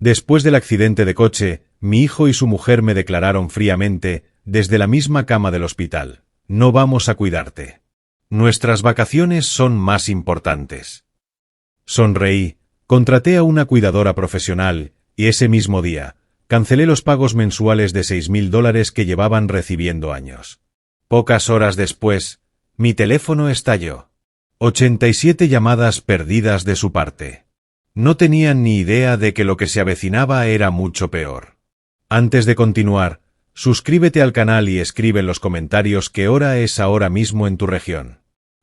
Después del accidente de coche, mi hijo y su mujer me declararon fríamente, desde la misma cama del hospital: no vamos a cuidarte. Nuestras vacaciones son más importantes. Sonreí, contraté a una cuidadora profesional, y ese mismo día, cancelé los pagos mensuales de $6.000 que llevaban recibiendo años. Pocas horas después, mi teléfono estalló. 87 llamadas perdidas de su parte. No tenían ni idea de que lo que se avecinaba era mucho peor. Antes de continuar, suscríbete al canal y escribe en los comentarios qué hora es ahora mismo en tu región.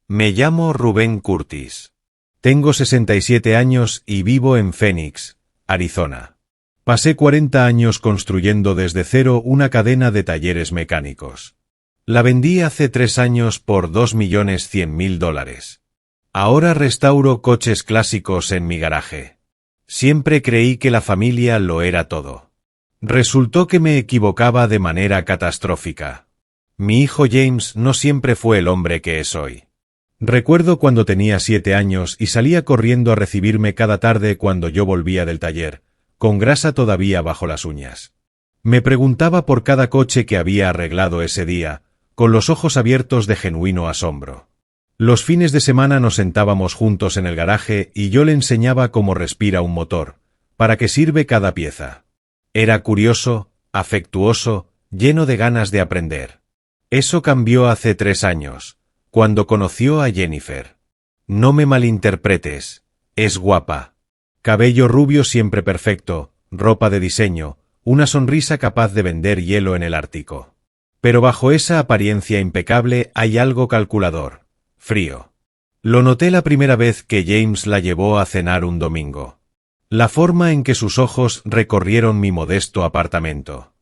Me llamo Rubén Curtis. Tengo 67 años y vivo en Phoenix, Arizona. Pasé 40 años construyendo desde cero una cadena de talleres mecánicos. La vendí hace 3 años por $2.100.000. Ahora restauro coches clásicos en mi garaje. Siempre creí que la familia lo era todo. Resultó que me equivocaba de manera catastrófica. Mi hijo James no siempre fue el hombre que es hoy. Recuerdo cuando tenía 7 años y salía corriendo a recibirme cada tarde cuando yo volvía del taller, con grasa todavía bajo las uñas. Me preguntaba por cada coche que había arreglado ese día, con los ojos abiertos de genuino asombro. Los fines de semana nos sentábamos juntos en el garaje y yo le enseñaba cómo respira un motor, para qué sirve cada pieza. Era curioso, afectuoso, lleno de ganas de aprender. Eso cambió hace 3 años, cuando conoció a Jennifer. No me malinterpretes, es guapa. Cabello rubio siempre perfecto, ropa de diseño, una sonrisa capaz de vender hielo en el Ártico. Pero bajo esa apariencia impecable hay algo calculador, frío. Lo noté la primera vez que James la llevó a cenar un domingo. La forma en que sus ojos recorrieron mi modesto apartamento.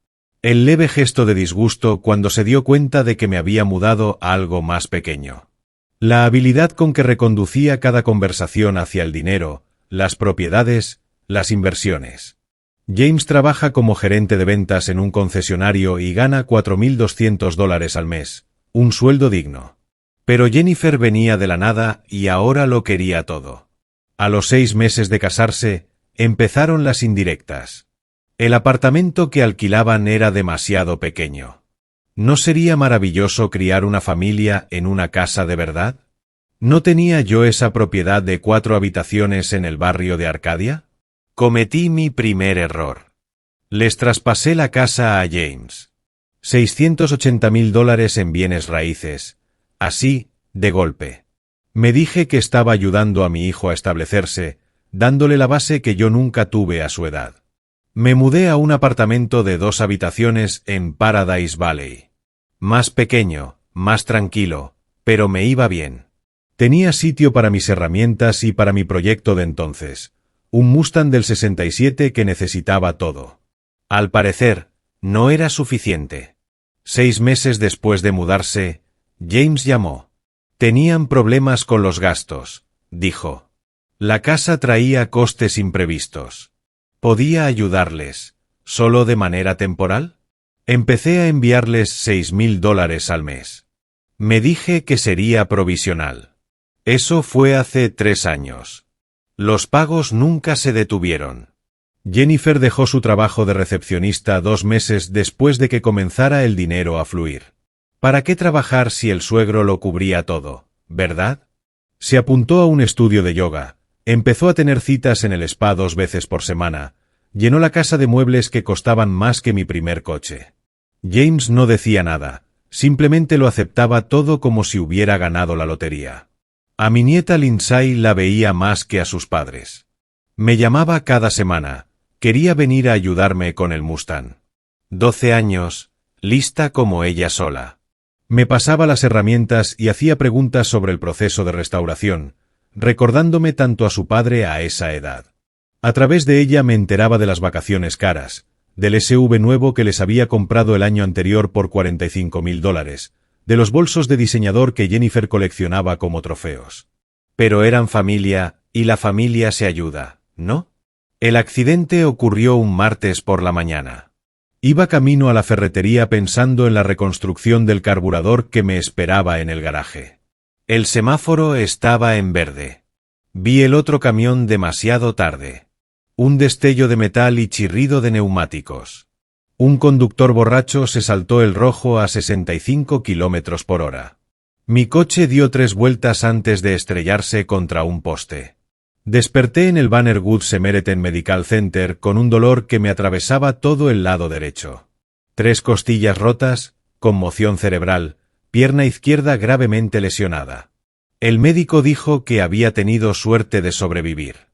El leve gesto de disgusto cuando se dio cuenta de que me había mudado a algo más pequeño. La habilidad con que reconducía cada conversación hacia el dinero, las propiedades, las inversiones. James trabaja como gerente de ventas en un concesionario y gana $4.200 al mes, un sueldo digno. Pero Jennifer venía de la nada y ahora lo quería todo. A los 6 meses de casarse, empezaron las indirectas. El apartamento que alquilaban era demasiado pequeño. ¿No sería maravilloso criar una familia en una casa de verdad? ¿No tenía yo esa propiedad de 4 habitaciones en el barrio de Arcadia? Cometí mi primer error. Les traspasé la casa a James. $680.000 en bienes raíces. Así, de golpe. Me dije que estaba ayudando a mi hijo a establecerse, dándole la base que yo nunca tuve a su edad. Me mudé a un apartamento de 2 habitaciones en Paradise Valley. Más pequeño, más tranquilo, pero me iba bien. Tenía sitio para mis herramientas y para mi proyecto de entonces. Un Mustang del 67 que necesitaba todo. Al parecer, no era suficiente. 6 meses después de mudarse, James llamó. Tenían problemas con los gastos, dijo. La casa traía costes imprevistos. ¿Podía ayudarles, solo de manera temporal? Empecé a enviarles $6.000 al mes. Me dije que sería provisional. Eso fue hace 3 años. Los pagos nunca se detuvieron. Jennifer dejó su trabajo de recepcionista 2 meses después de que comenzara el dinero a fluir. ¿Para qué trabajar si el suegro lo cubría todo, verdad? Se apuntó a un estudio de yoga, empezó a tener citas en el spa 2 veces por semana, llenó la casa de muebles que costaban más que mi primer coche. James no decía nada, simplemente lo aceptaba todo como si hubiera ganado la lotería. A mi nieta Lindsay la veía más que a sus padres. Me llamaba cada semana, quería venir a ayudarme con el Mustang. 12 años, lista como ella sola. Me pasaba las herramientas y hacía preguntas sobre el proceso de restauración, recordándome tanto a su padre a esa edad. A través de ella me enteraba de las vacaciones caras, del SUV nuevo que les había comprado el año anterior por $45.000, de los bolsos de diseñador que Jennifer coleccionaba como trofeos. Pero eran familia, y la familia se ayuda, ¿no? El accidente ocurrió un martes por la mañana. Iba camino a la ferretería pensando en la reconstrucción del carburador que me esperaba en el garaje. El semáforo estaba en verde. Vi el otro camión demasiado tarde. Un destello de metal y chirrido de neumáticos. Un conductor borracho se saltó el rojo a 65 kilómetros por hora. Mi coche dio 3 vueltas antes de estrellarse contra un poste. Desperté en el Banner Good Samaritan Medical Center con un dolor que me atravesaba todo el lado derecho. 3 costillas rotas, conmoción cerebral, pierna izquierda gravemente lesionada. El médico dijo que había tenido suerte de sobrevivir.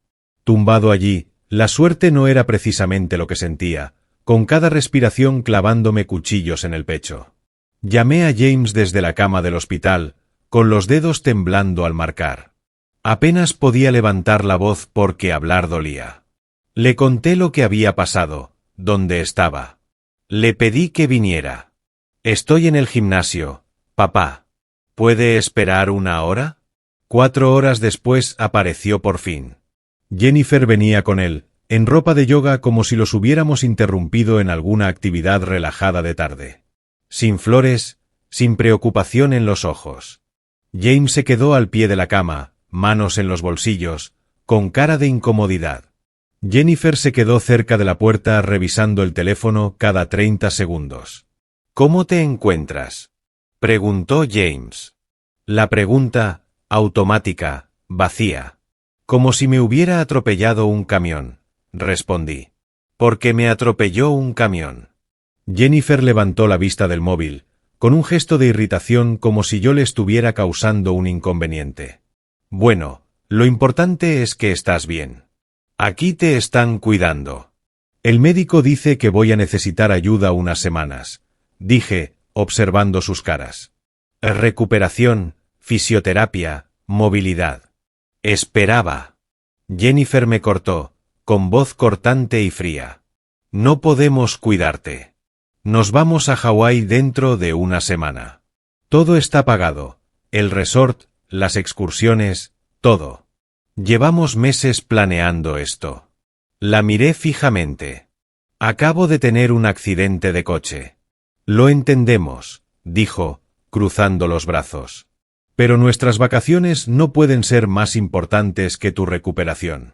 Tumbado allí, la suerte no era precisamente lo que sentía, con cada respiración clavándome cuchillos en el pecho. Llamé a James desde la cama del hospital, con los dedos temblando al marcar. Apenas podía levantar la voz porque hablar dolía. Le conté lo que había pasado, dónde estaba. Le pedí que viniera. Estoy en el gimnasio, papá. ¿Puede esperar 1 hora? 4 horas después apareció por fin. Jennifer venía con él, en ropa de yoga como si los hubiéramos interrumpido en alguna actividad relajada de tarde. Sin flores, sin preocupación en los ojos. James se quedó al pie de la cama, manos en los bolsillos, con cara de incomodidad. Jennifer se quedó cerca de la puerta revisando el teléfono cada 30 segundos. ¿Cómo te encuentras?, preguntó James. La pregunta, automática, vacía. Como si me hubiera atropellado un camión, respondí. Porque me atropelló un camión. Jennifer levantó la vista del móvil, con un gesto de irritación como si yo le estuviera causando un inconveniente. Bueno, lo importante es que estás bien. Aquí te están cuidando. El médico dice que voy a necesitar ayuda unas semanas, dije, observando sus caras. Recuperación, fisioterapia, movilidad. Esperaba. Jennifer me cortó, con voz cortante y fría. No podemos cuidarte. Nos vamos a Hawái dentro de 1 semana. Todo está pagado, el resort, las excursiones, todo. Llevamos meses planeando esto. La miré fijamente. Acabo de tener un accidente de coche. Lo entendemos, dijo, cruzando los brazos. Pero nuestras vacaciones no pueden ser más importantes que tu recuperación.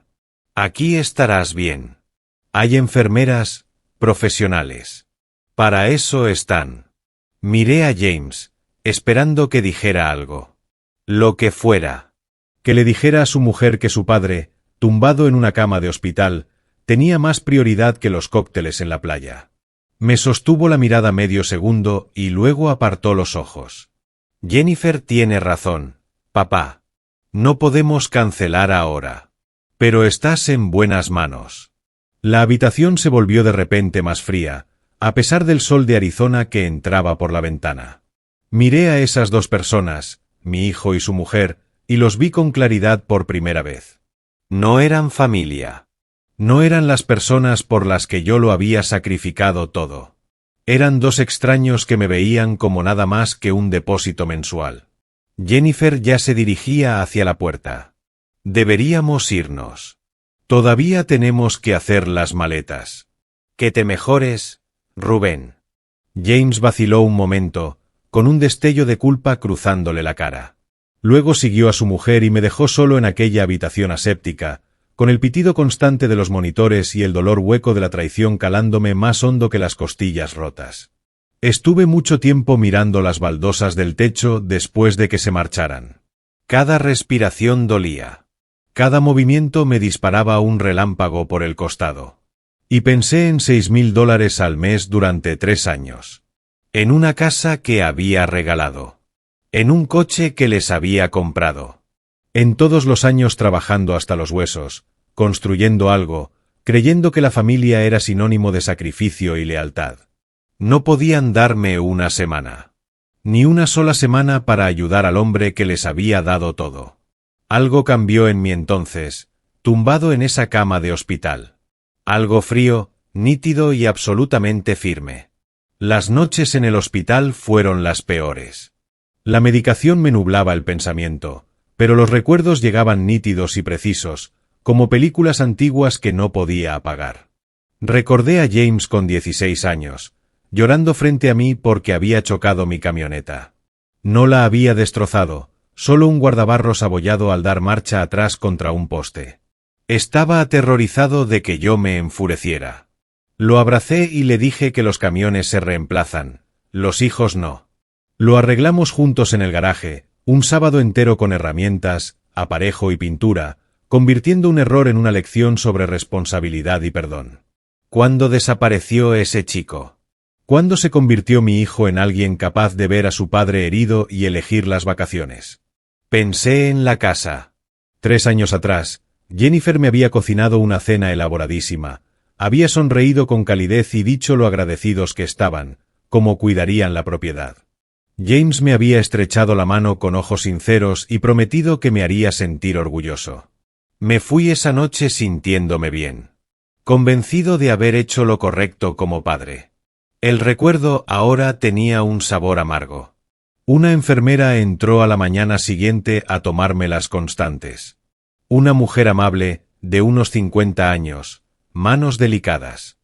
Aquí estarás bien. Hay enfermeras, profesionales. Para eso están. Miré a James, esperando que dijera algo. Lo que fuera. Que le dijera a su mujer que su padre, tumbado en una cama de hospital, tenía más prioridad que los cócteles en la playa. Me sostuvo la mirada medio segundo y luego apartó los ojos. Jennifer tiene razón, papá. No podemos cancelar ahora. Pero estás en buenas manos. La habitación se volvió de repente más fría, a pesar del sol de Arizona que entraba por la ventana. Miré a esas 2 personas, mi hijo y su mujer, y los vi con claridad por primera vez. No eran familia. No eran las personas por las que yo lo había sacrificado todo. Eran 2 extraños que me veían como nada más que un depósito mensual. Jennifer ya se dirigía hacia la puerta. Deberíamos irnos. Todavía tenemos que hacer las maletas. Que te mejores, Rubén. James vaciló un momento, con un destello de culpa cruzándole la cara. Luego siguió a su mujer y me dejó solo en aquella habitación aséptica, con el pitido constante de los monitores y el dolor hueco de la traición calándome más hondo que las costillas rotas. Estuve mucho tiempo mirando las baldosas del techo después de que se marcharan. Cada respiración dolía. Cada movimiento me disparaba un relámpago por el costado. Y pensé en $6,000 al mes durante 3 años. En una casa que había regalado. En un coche que les había comprado. En todos los años trabajando hasta los huesos, construyendo algo, creyendo que la familia era sinónimo de sacrificio y lealtad. No podían darme 1 semana. Ni una sola semana para ayudar al hombre que les había dado todo. Algo cambió en mí entonces, tumbado en esa cama de hospital. Algo frío, nítido y absolutamente firme. Las noches en el hospital fueron las peores. La medicación me nublaba el pensamiento, pero los recuerdos llegaban nítidos y precisos, como películas antiguas que no podía apagar. Recordé a James con 16 años, llorando frente a mí porque había chocado mi camioneta. No la había destrozado, solo un guardabarros abollado al dar marcha atrás contra un poste. Estaba aterrorizado de que yo me enfureciera. Lo abracé y le dije que los camiones se reemplazan, los hijos no. Lo arreglamos juntos en el garaje, un sábado entero con herramientas, aparejo y pintura, convirtiendo un error en una lección sobre responsabilidad y perdón. ¿Cuándo desapareció ese chico? ¿Cuándo se convirtió mi hijo en alguien capaz de ver a su padre herido y elegir las vacaciones? Pensé en la casa. 3 años atrás, Jennifer me había cocinado una cena elaboradísima, había sonreído con calidez y dicho lo agradecidos que estaban, como cuidarían la propiedad. James me había estrechado la mano con ojos sinceros y prometido que me haría sentir orgulloso. Me fui esa noche sintiéndome bien, convencido de haber hecho lo correcto como padre. El recuerdo ahora tenía un sabor amargo. Una enfermera entró a la mañana siguiente a tomarme las constantes. Una mujer amable, de unos 50 años, manos delicadas.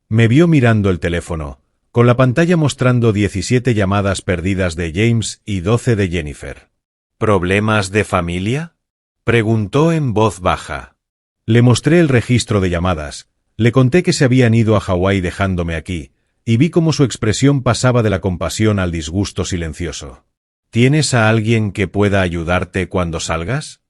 Me vio mirando el teléfono, con la pantalla mostrando 17 llamadas perdidas de James y 12 de Jennifer. ¿Problemas de familia?, preguntó en voz baja. Le mostré el registro de llamadas, le conté que se habían ido a Hawái dejándome aquí, y vi cómo su expresión pasaba de la compasión al disgusto silencioso. ¿Tienes a alguien que pueda ayudarte cuando salgas?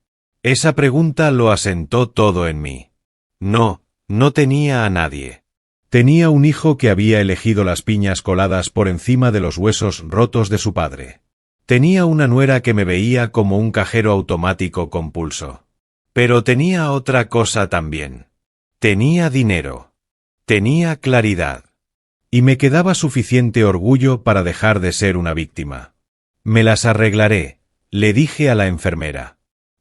Esa pregunta lo asentó todo en mí. No, no tenía a nadie. Tenía un hijo que había elegido las piñas coladas por encima de los huesos rotos de su padre. Tenía una nuera que me veía como un cajero automático con pulso. Pero tenía otra cosa también. Tenía dinero. Tenía claridad. Y me quedaba suficiente orgullo para dejar de ser una víctima. Me las arreglaré, le dije a la enfermera.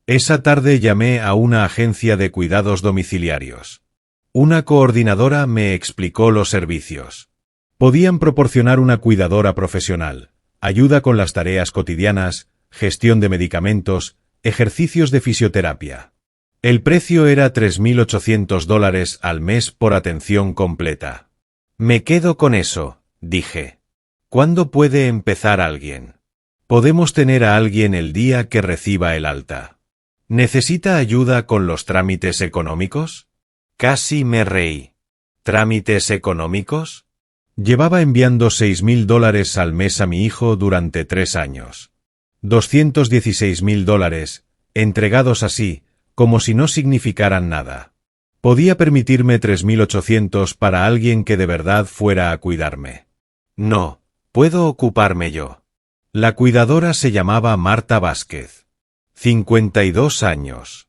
Esa tarde llamé a una agencia de cuidados domiciliarios. Una coordinadora me explicó los servicios. Podían proporcionar una cuidadora profesional, ayuda con las tareas cotidianas, gestión de medicamentos, ejercicios de fisioterapia. El precio era $3.800 al mes por atención completa. Me quedo con eso, dije. ¿Cuándo puede empezar alguien? Podemos tener a alguien el día que reciba el alta. ¿Necesita ayuda con los trámites económicos? Casi me reí. ¿Trámites económicos? Llevaba enviando $6.000 al mes a mi hijo durante 3 años. $216.000, entregados así, como si no significaran nada. Podía permitirme 3.800 para alguien que de verdad fuera a cuidarme. No, puedo ocuparme yo. La cuidadora se llamaba Marta Vázquez. 52 años.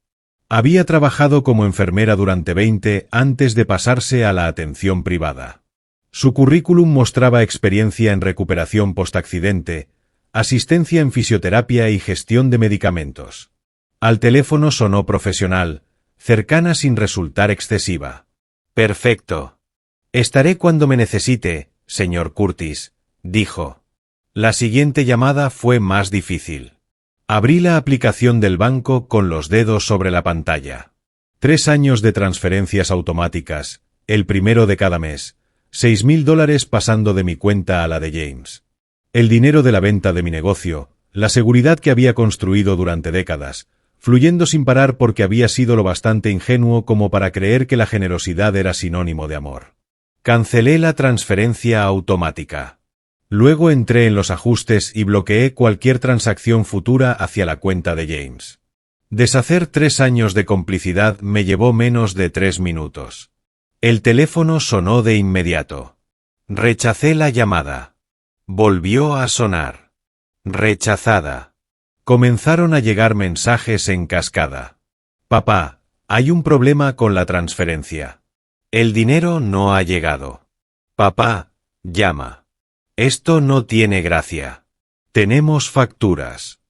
Había trabajado como enfermera durante 20 antes de pasarse a la atención privada. Su currículum mostraba experiencia en recuperación postaccidente, asistencia en fisioterapia y gestión de medicamentos. Al teléfono sonó profesional, cercana sin resultar excesiva. Perfecto. Estaré cuando me necesite, señor Curtis, dijo. La siguiente llamada fue más difícil. Abrí la aplicación del banco con los dedos sobre la pantalla. 3 años de transferencias automáticas, el primero de cada mes, $6.000 pasando de mi cuenta a la de James. El dinero de la venta de mi negocio, la seguridad que había construido durante décadas, fluyendo sin parar porque había sido lo bastante ingenuo como para creer que la generosidad era sinónimo de amor. Cancelé la transferencia automática. Luego entré en los ajustes y bloqueé cualquier transacción futura hacia la cuenta de James. Deshacer 3 años de complicidad me llevó menos de 3 minutos. El teléfono sonó de inmediato. Rechacé la llamada. Volvió a sonar. Rechazada. Comenzaron a llegar mensajes en cascada. Papá, hay un problema con la transferencia. El dinero no ha llegado. Papá, llama. Esto no tiene gracia. Tenemos facturas.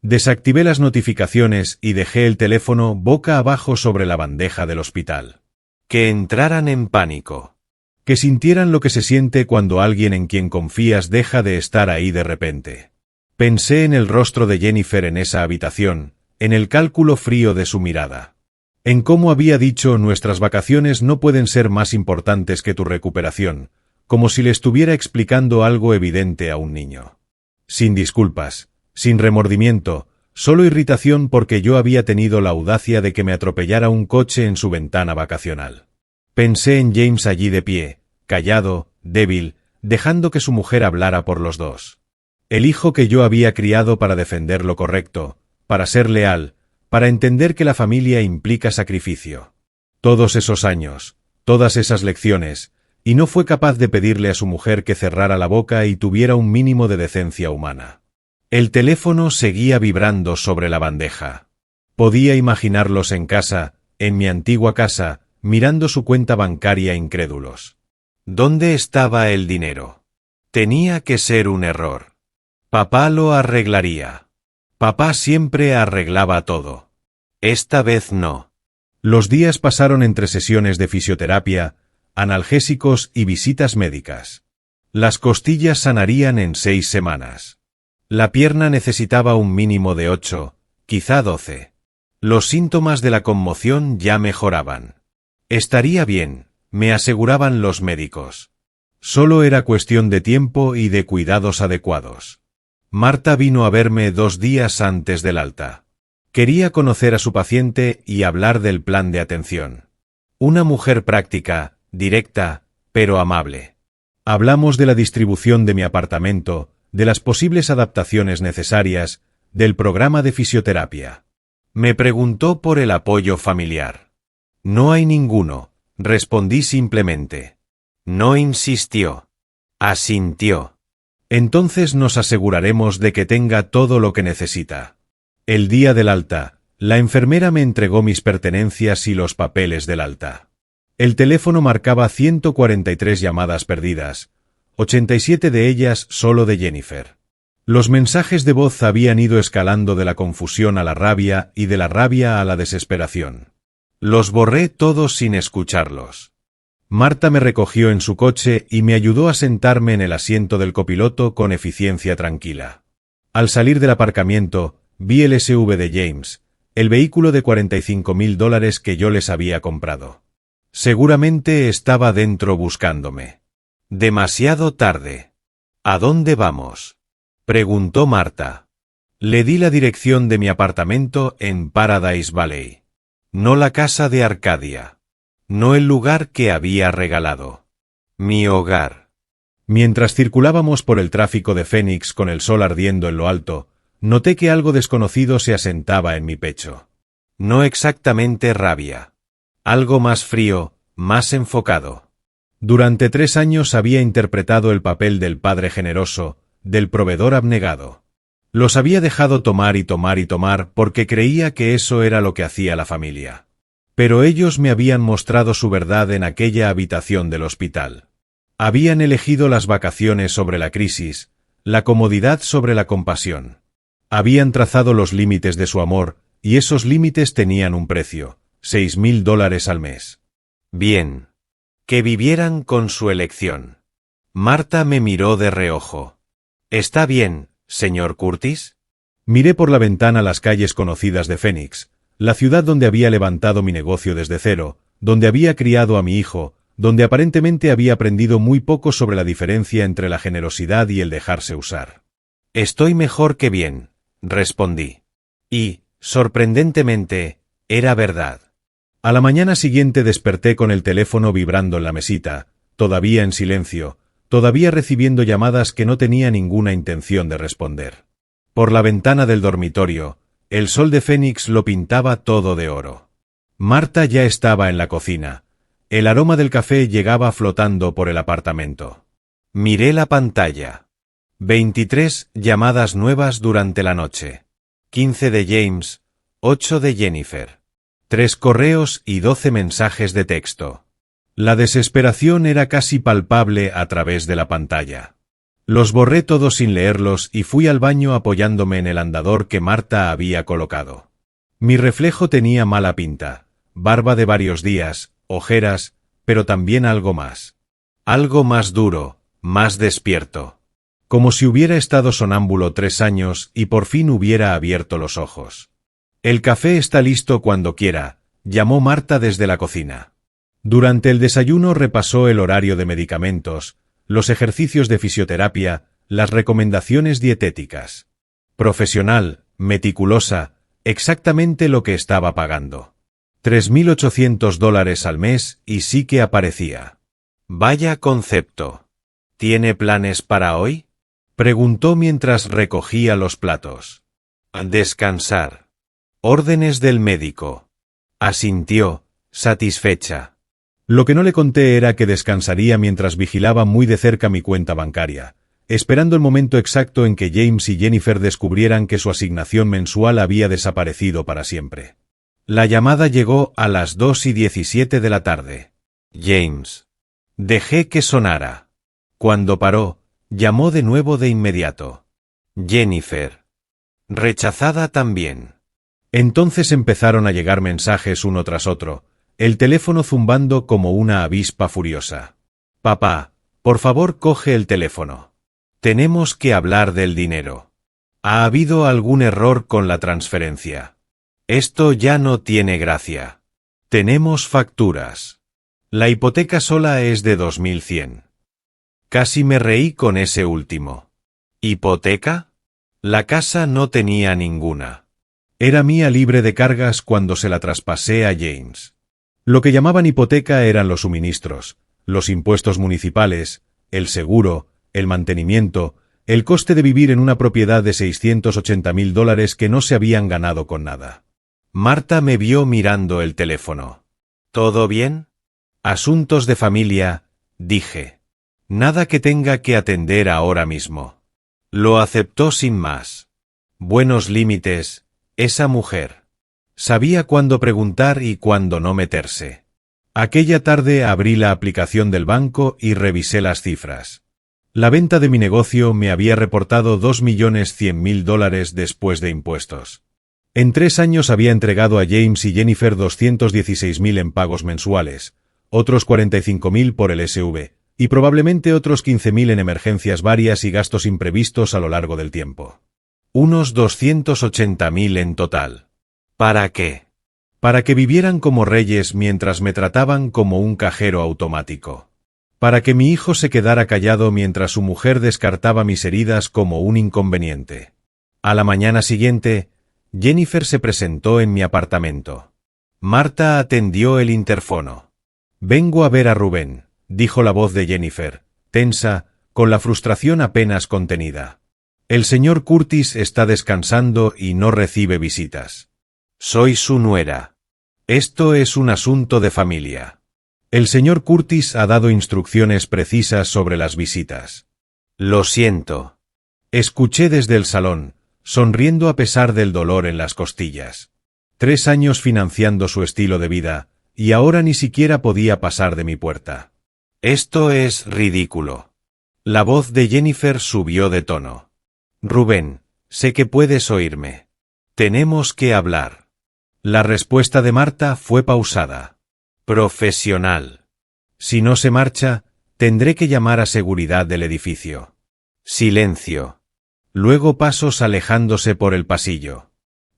Desactivé las notificaciones y dejé el teléfono boca abajo sobre la bandeja del hospital. Que entraran en pánico. Que sintieran lo que se siente cuando alguien en quien confías deja de estar ahí de repente. Pensé en el rostro de Jennifer en esa habitación, en el cálculo frío de su mirada. En cómo había dicho nuestras vacaciones no pueden ser más importantes que tu recuperación, como si le estuviera explicando algo evidente a un niño. Sin disculpas, sin remordimiento, solo irritación porque yo había tenido la audacia de que me atropellara un coche en su ventana vacacional. Pensé en James allí de pie, callado, débil, dejando que su mujer hablara por los dos. El hijo que yo había criado para defender lo correcto, para ser leal, para entender que la familia implica sacrificio. Todos esos años, todas esas lecciones, y no fue capaz de pedirle a su mujer que cerrara la boca y tuviera un mínimo de decencia humana. El teléfono seguía vibrando sobre la bandeja. Podía imaginarlos en casa, en mi antigua casa, mirando su cuenta bancaria incrédulos. ¿Dónde estaba el dinero? Tenía que ser un error. Papá lo arreglaría. Papá siempre arreglaba todo. Esta vez no. Los días pasaron entre sesiones de fisioterapia, analgésicos y visitas médicas. Las costillas sanarían en 6 semanas. La pierna necesitaba un mínimo de 8, quizá 12. Los síntomas de la conmoción ya mejoraban. Estaría bien, me aseguraban los médicos. Solo era cuestión de tiempo y de cuidados adecuados. Marta vino a verme 2 días antes del alta. Quería conocer a su paciente y hablar del plan de atención. Una mujer práctica, directa, pero amable. Hablamos de la distribución de mi apartamento, de las posibles adaptaciones necesarias, del programa de fisioterapia. Me preguntó por el apoyo familiar. No hay ninguno, respondí simplemente. No insistió. Asintió. Entonces nos aseguraremos de que tenga todo lo que necesita. El día del alta, la enfermera me entregó mis pertenencias y los papeles del alta. El teléfono marcaba 143 llamadas perdidas, 87 de ellas solo de Jennifer. Los mensajes de voz habían ido escalando de la confusión a la rabia y de la rabia a la desesperación. Los borré todos sin escucharlos. Marta me recogió en su coche y me ayudó a sentarme en el asiento del copiloto con eficiencia tranquila. Al salir del aparcamiento, vi el SUV de James, el vehículo de $45.000 que yo les había comprado. Seguramente estaba dentro buscándome. Demasiado tarde. ¿A dónde vamos?, preguntó Marta. Le di la dirección de mi apartamento en Paradise Valley. No la casa de Arcadia. No el lugar que había regalado. Mi hogar. Mientras circulábamos por el tráfico de Phoenix con el sol ardiendo en lo alto, noté que algo desconocido se asentaba en mi pecho. No exactamente rabia. Algo más frío, más enfocado. Durante 3 años había interpretado el papel del padre generoso, del proveedor abnegado. Los había dejado tomar y tomar y tomar porque creía que eso era lo que hacía la familia. Pero ellos me habían mostrado su verdad en aquella habitación del hospital. Habían elegido las vacaciones sobre la crisis, la comodidad sobre la compasión. Habían trazado los límites de su amor, y esos límites tenían un precio, $6.000 al mes. Bien. Que vivieran con su elección. Marta me miró de reojo. ¿Está bien, señor Curtis? Miré por la ventana las calles conocidas de Phoenix, la ciudad donde había levantado mi negocio desde cero, donde había criado a mi hijo, donde aparentemente había aprendido muy poco sobre la diferencia entre la generosidad y el dejarse usar. Estoy mejor que bien, respondí. Y, sorprendentemente, era verdad. A la mañana siguiente desperté con el teléfono vibrando en la mesita, todavía en silencio, todavía recibiendo llamadas que no tenía ninguna intención de responder. Por la ventana del dormitorio, el sol de Phoenix lo pintaba todo de oro. Marta ya estaba en la cocina. El aroma del café llegaba flotando por el apartamento. Miré la pantalla. 23 llamadas nuevas durante la noche. 15 de James, 8 de Jennifer. 3 correos y 12 mensajes de texto. La desesperación era casi palpable a través de la pantalla. Los borré todos sin leerlos y fui al baño apoyándome en el andador que Marta había colocado. Mi reflejo tenía mala pinta, barba de varios días, ojeras, pero también algo más. Algo más duro, más despierto. Como si hubiera estado sonámbulo 3 años y por fin hubiera abierto los ojos. El café está listo cuando quiera, llamó Marta desde la cocina. Durante el desayuno repasó el horario de medicamentos, los ejercicios de fisioterapia, las recomendaciones dietéticas. Profesional, meticulosa, exactamente lo que estaba pagando. $3.800 al mes y sí que aparecía. Vaya concepto. ¿Tiene planes para hoy? Preguntó mientras recogía los platos. Descansar. Órdenes del médico. Asintió, satisfecha. Lo que no le conté era que descansaría mientras vigilaba muy de cerca mi cuenta bancaria, esperando el momento exacto en que James y Jennifer descubrieran que su asignación mensual había desaparecido para siempre. La llamada llegó a las 2:17 de la tarde. James. Dejé que sonara. Cuando paró, llamó de nuevo de inmediato. Jennifer. Rechazada también. Entonces empezaron a llegar mensajes uno tras otro, el teléfono zumbando como una avispa furiosa. Papá, por favor coge el teléfono. Tenemos que hablar del dinero. ¿Ha habido algún error con la transferencia? Esto ya no tiene gracia. Tenemos facturas. La hipoteca sola es de 2.100. Casi me reí con ese último. ¿Hipoteca? La casa no tenía ninguna. Era mía libre de cargas cuando se la traspasé a James. Lo que llamaban hipoteca eran los suministros, los impuestos municipales, el seguro, el mantenimiento, el coste de vivir en una propiedad de $680.000 que no se habían ganado con nada. Marta me vio mirando el teléfono. ¿Todo bien? Asuntos de familia, dije. Nada que tenga que atender ahora mismo. Lo aceptó sin más. Buenos límites, esa mujer. Sabía cuándo preguntar y cuándo no meterse. Aquella tarde abrí la aplicación del banco y revisé las cifras. La venta de mi negocio me había reportado $2.100.000 después de impuestos. En 3 años había entregado a James y Jennifer $216.000 en pagos mensuales, otros $45.000 por el SV, y probablemente otros $15.000 en emergencias varias y gastos imprevistos a lo largo del tiempo. Unos $280.000 en total. ¿Para qué? Para que vivieran como reyes mientras me trataban como un cajero automático. Para que mi hijo se quedara callado mientras su mujer descartaba mis heridas como un inconveniente. A la mañana siguiente, Jennifer se presentó en mi apartamento. Marta atendió el interfono. Vengo a ver a Rubén, dijo la voz de Jennifer, tensa, con la frustración apenas contenida. El señor Curtis está descansando y no recibe visitas. Soy su nuera. Esto es un asunto de familia. El señor Curtis ha dado instrucciones precisas sobre las visitas. Lo siento. Escuché desde el salón, sonriendo a pesar del dolor en las costillas. 3 años financiando su estilo de vida, y ahora ni siquiera podía pasar de mi puerta. Esto es ridículo. La voz de Jennifer subió de tono. Rubén, sé que puedes oírme. Tenemos que hablar. La respuesta de Marta fue pausada. Profesional. Si no se marcha, tendré que llamar a seguridad del edificio. Silencio. Luego pasos alejándose por el pasillo.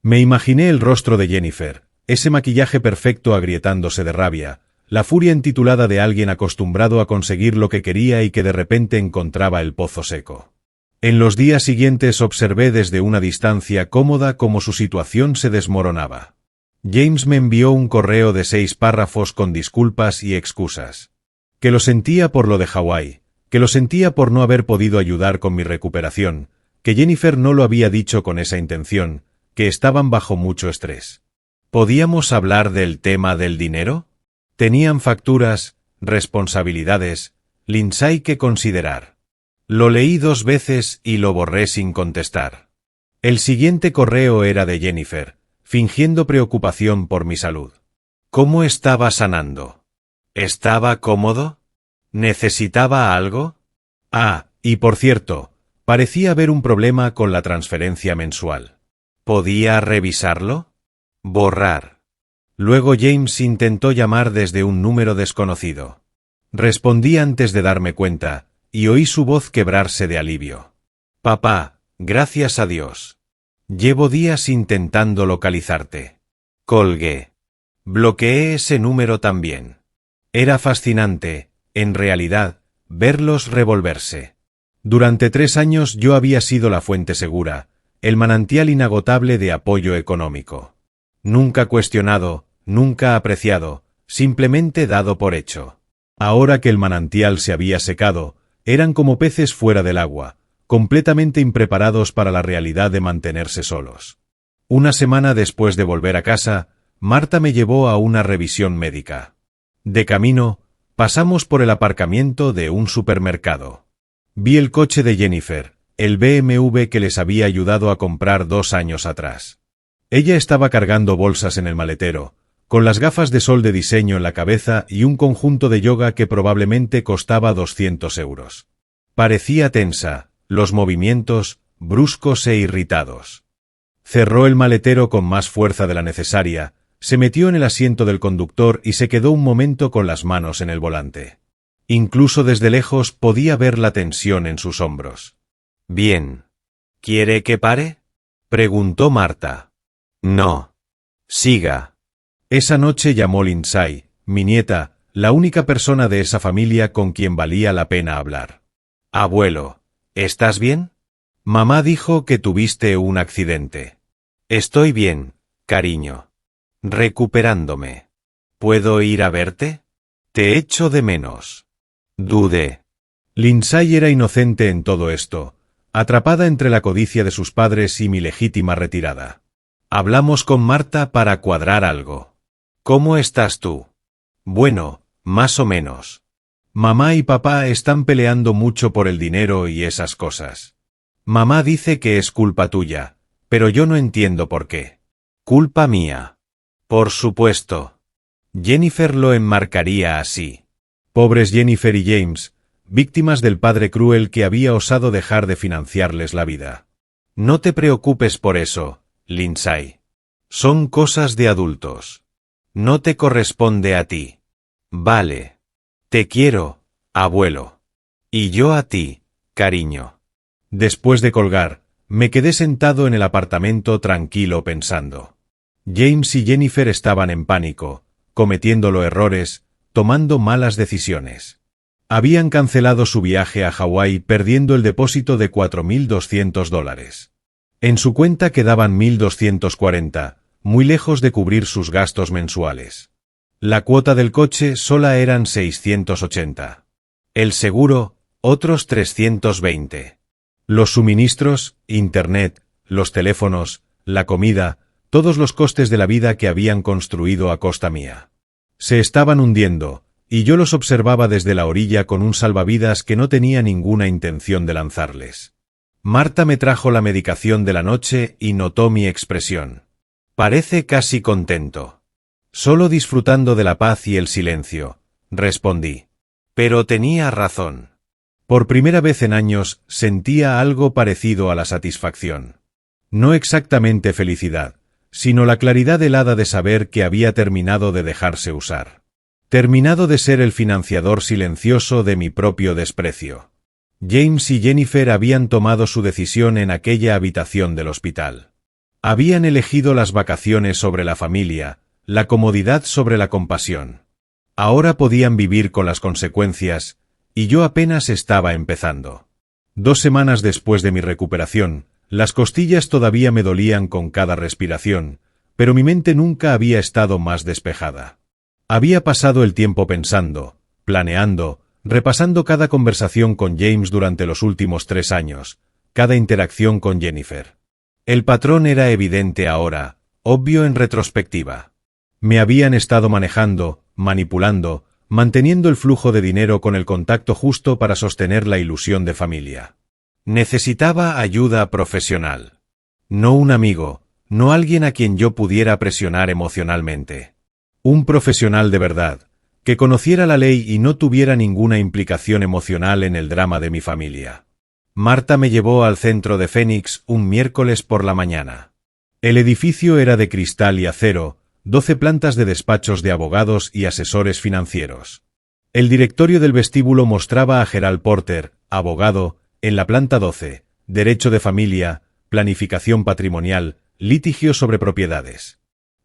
Me imaginé el rostro de Jennifer, ese maquillaje perfecto agrietándose de rabia, la furia entitulada de alguien acostumbrado a conseguir lo que quería y que de repente encontraba el pozo seco. En los días siguientes observé desde una distancia cómoda cómo su situación se desmoronaba. James me envió un correo de 6 párrafos con disculpas y excusas. Que lo sentía por lo de Hawái, que lo sentía por no haber podido ayudar con mi recuperación, que Jennifer no lo había dicho con esa intención, que estaban bajo mucho estrés. ¿Podíamos hablar del tema del dinero? Tenían facturas, responsabilidades, Lindsay que considerar. Lo leí 2 veces y lo borré sin contestar. El siguiente correo era de Jennifer, fingiendo preocupación por mi salud. ¿Cómo estaba sanando? ¿Estaba cómodo? ¿Necesitaba algo? Ah, y por cierto, parecía haber un problema con la transferencia mensual. ¿Podía revisarlo? Borrar. Luego James intentó llamar desde un número desconocido. Respondí antes de darme cuenta, y oí su voz quebrarse de alivio. Papá, gracias a Dios. Llevo días intentando localizarte. Colgué. Bloqueé ese número también. Era fascinante, en realidad, verlos revolverse. Durante 3 años yo había sido la fuente segura, el manantial inagotable de apoyo económico. Nunca cuestionado, nunca apreciado, simplemente dado por hecho. Ahora que el manantial se había secado, eran como peces fuera del agua, completamente impreparados para la realidad de mantenerse solos. Una semana después de volver a casa, Marta me llevó a una revisión médica. De camino, pasamos por el aparcamiento de un supermercado. Vi el coche de Jennifer, el BMW que les había ayudado a comprar 2 años atrás. Ella estaba cargando bolsas en el maletero, con las gafas de sol de diseño en la cabeza y un conjunto de yoga que probablemente costaba 200 euros. Parecía tensa, los movimientos, bruscos e irritados. Cerró el maletero con más fuerza de la necesaria, se metió en el asiento del conductor y se quedó un momento con las manos en el volante. Incluso desde lejos podía ver la tensión en sus hombros. «Bien. ¿Quiere que pare?», preguntó Marta. «No. Siga». Esa noche llamó Lindsay, mi nieta, la única persona de esa familia con quien valía la pena hablar. «Abuelo, ¿estás bien? Mamá dijo que tuviste un accidente». «Estoy bien, cariño. Recuperándome. ¿Puedo ir a verte? Te echo de menos». Dudé. Lindsay era inocente en todo esto, atrapada entre la codicia de sus padres y mi legítima retirada. Hablamos con Marta para cuadrar algo. «¿Cómo estás tú?» «Bueno, más o menos. Mamá y papá están peleando mucho por el dinero y esas cosas. Mamá dice que es culpa tuya, pero yo no entiendo por qué». «Culpa mía. Por supuesto. Jennifer lo enmarcaría así». Pobres Jennifer y James, víctimas del padre cruel que había osado dejar de financiarles la vida. «No te preocupes por eso, Lindsay. Son cosas de adultos. No te corresponde a ti». «Vale. Te quiero, abuelo. Y yo a ti, cariño». Después de colgar, me quedé sentado en el apartamento tranquilo pensando. James y Jennifer estaban en pánico, cometiendo los errores, tomando malas decisiones. Habían cancelado su viaje a Hawái perdiendo el depósito de $4.200. En su cuenta quedaban 1.240, muy lejos de cubrir sus gastos mensuales. La cuota del coche sola eran 680. El seguro, otros 320. Los suministros, internet, los teléfonos, la comida, todos los costes de la vida que habían construido a costa mía. Se estaban hundiendo, y yo los observaba desde la orilla con un salvavidas que no tenía ninguna intención de lanzarles. Marta me trajo la medicación de la noche y notó mi expresión. «Parece casi contento». «Solo disfrutando de la paz y el silencio», respondí. Pero tenía razón. Por primera vez en años sentía algo parecido a la satisfacción. No exactamente felicidad, sino la claridad helada de saber que había terminado de dejarse usar. Terminado de ser el financiador silencioso de mi propio desprecio. James y Jennifer habían tomado su decisión en aquella habitación del hospital. Habían elegido las vacaciones sobre la familia, la comodidad sobre la compasión. Ahora podían vivir con las consecuencias, y yo apenas estaba empezando. 2 semanas después de mi recuperación, las costillas todavía me dolían con cada respiración, pero mi mente nunca había estado más despejada. Había pasado el tiempo pensando, planeando, repasando cada conversación con James durante los últimos 3 años, cada interacción con Jennifer. El patrón era evidente ahora, obvio en retrospectiva. Me habían estado manejando, manipulando, manteniendo el flujo de dinero con el contacto justo para sostener la ilusión de familia. Necesitaba ayuda profesional. No un amigo, no alguien a quien yo pudiera presionar emocionalmente. Un profesional de verdad, que conociera la ley y no tuviera ninguna implicación emocional en el drama de mi familia. Marta me llevó al centro de Phoenix un miércoles por la mañana. El edificio era de cristal y acero, 12 plantas de despachos de abogados y asesores financieros. El directorio del vestíbulo mostraba a Gerald Porter, abogado, en la planta 12, derecho de familia, planificación patrimonial, litigio sobre propiedades.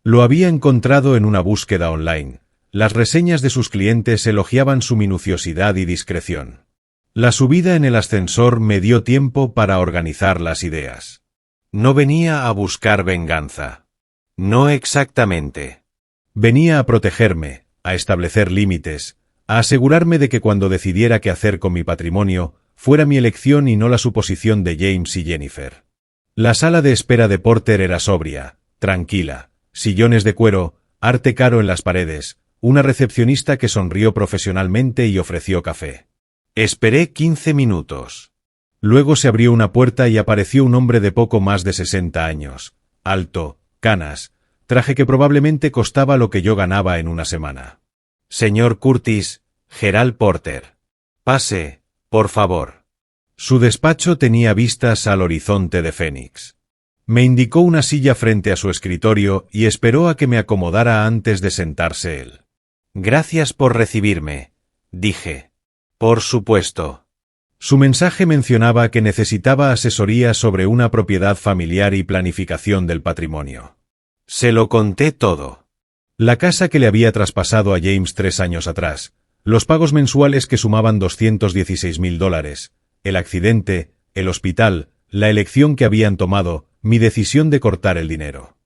Lo había encontrado en una búsqueda online. Las reseñas de sus clientes elogiaban su minuciosidad y discreción. La subida en el ascensor me dio tiempo para organizar las ideas. No venía a buscar venganza. No exactamente. Venía a protegerme, a establecer límites, a asegurarme de que cuando decidiera qué hacer con mi patrimonio, fuera mi elección y no la suposición de James y Jennifer. La sala de espera de Porter era sobria, tranquila, sillones de cuero, arte caro en las paredes, una recepcionista que sonrió profesionalmente y ofreció café. Esperé 15 minutos. Luego se abrió una puerta y apareció un hombre de poco más de 60 años, alto, canas, traje que probablemente costaba lo que yo ganaba en una semana. Señor Curtis, Gerald Porter. Pase, por favor. Su despacho tenía vistas al horizonte de Phoenix. Me indicó una silla frente a su escritorio y esperó a que me acomodara antes de sentarse él. Gracias por recibirme, dije. Por supuesto. Su mensaje mencionaba que necesitaba asesoría sobre una propiedad familiar y planificación del patrimonio. Se lo conté todo. La casa que le había traspasado a James 3 años atrás, los pagos mensuales que sumaban $216,000, el accidente, el hospital, la elección que habían tomado, mi decisión de cortar el dinero.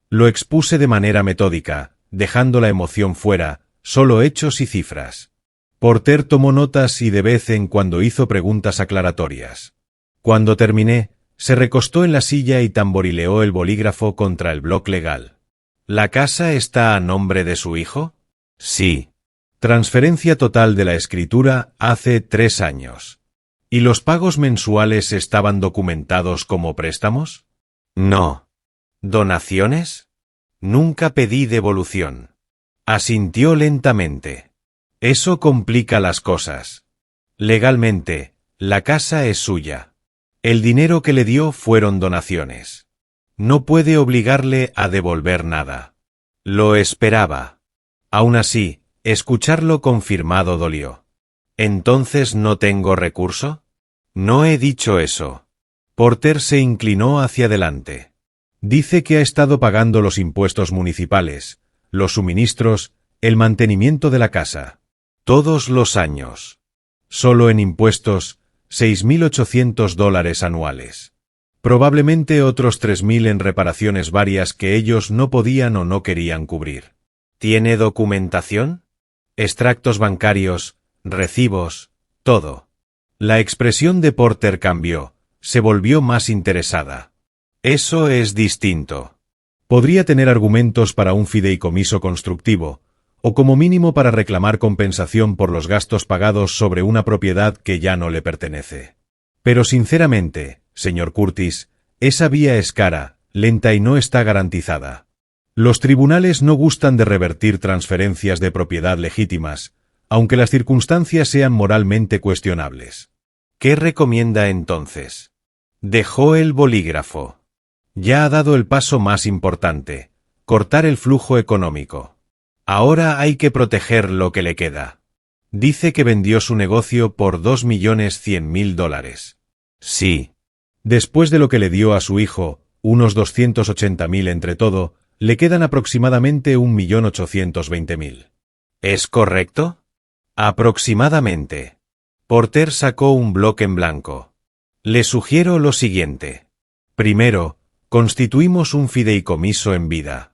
Lo expuse de manera metódica, dejando la emoción fuera, solo hechos y cifras. Porter tomó notas y de vez en cuando hizo preguntas aclaratorias. Cuando terminé, se recostó en la silla y tamborileó el bolígrafo contra el bloc legal. ¿La casa está a nombre de su hijo? Sí. Transferencia total de la escritura hace 3 años. ¿Y los pagos mensuales estaban documentados como préstamos? No. ¿Donaciones? Nunca pedí devolución. Asintió lentamente. Eso complica las cosas. Legalmente, la casa es suya. El dinero que le dio fueron donaciones. No puede obligarle a devolver nada. Lo esperaba. Aún así, escucharlo confirmado dolió. ¿Entonces no tengo recurso? No he dicho eso. Porter se inclinó hacia adelante. Dice que ha estado pagando los impuestos municipales, los suministros, el mantenimiento de la casa. Todos los años. Solo en impuestos, $6,800 anuales. Probablemente otros 3,000 en reparaciones varias que ellos no podían o no querían cubrir. ¿Tiene documentación? Extractos bancarios, recibos, todo. La expresión de Porter cambió, se volvió más interesada. Eso es distinto. Podría tener argumentos para un fideicomiso constructivo, o como mínimo para reclamar compensación por los gastos pagados sobre una propiedad que ya no le pertenece. Pero sinceramente, señor Curtis, esa vía es cara, lenta y no está garantizada. Los tribunales no gustan de revertir transferencias de propiedad legítimas, aunque las circunstancias sean moralmente cuestionables. ¿Qué recomienda entonces? Dejó el bolígrafo. Ya ha dado el paso más importante, cortar el flujo económico. Ahora hay que proteger lo que le queda. Dice que vendió su negocio por $2,100,000. Sí. Después de lo que le dio a su hijo, unos 280,000 entre todo, le quedan aproximadamente 1,820,000. ¿Es correcto? Aproximadamente. Porter sacó un bloque en blanco. Le sugiero lo siguiente. Primero, constituimos un fideicomiso en vida.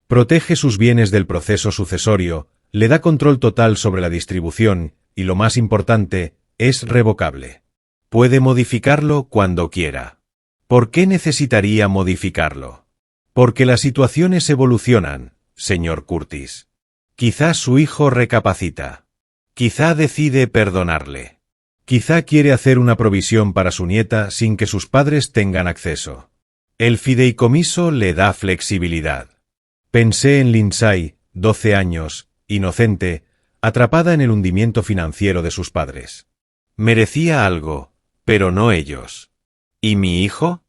Protege sus bienes del proceso sucesorio, le da control total sobre la distribución y, lo más importante, es revocable. Puede modificarlo cuando quiera. ¿Por qué necesitaría modificarlo? Porque las situaciones evolucionan, señor Curtis. Quizá su hijo recapacita. Quizá decide perdonarle. Quizá quiere hacer una provisión para su nieta sin que sus padres tengan acceso. El fideicomiso le da flexibilidad. Pensé en Lindsay, 12 años, inocente, atrapada en el hundimiento financiero de sus padres. Merecía algo, pero no ellos. ¿Y mi hijo?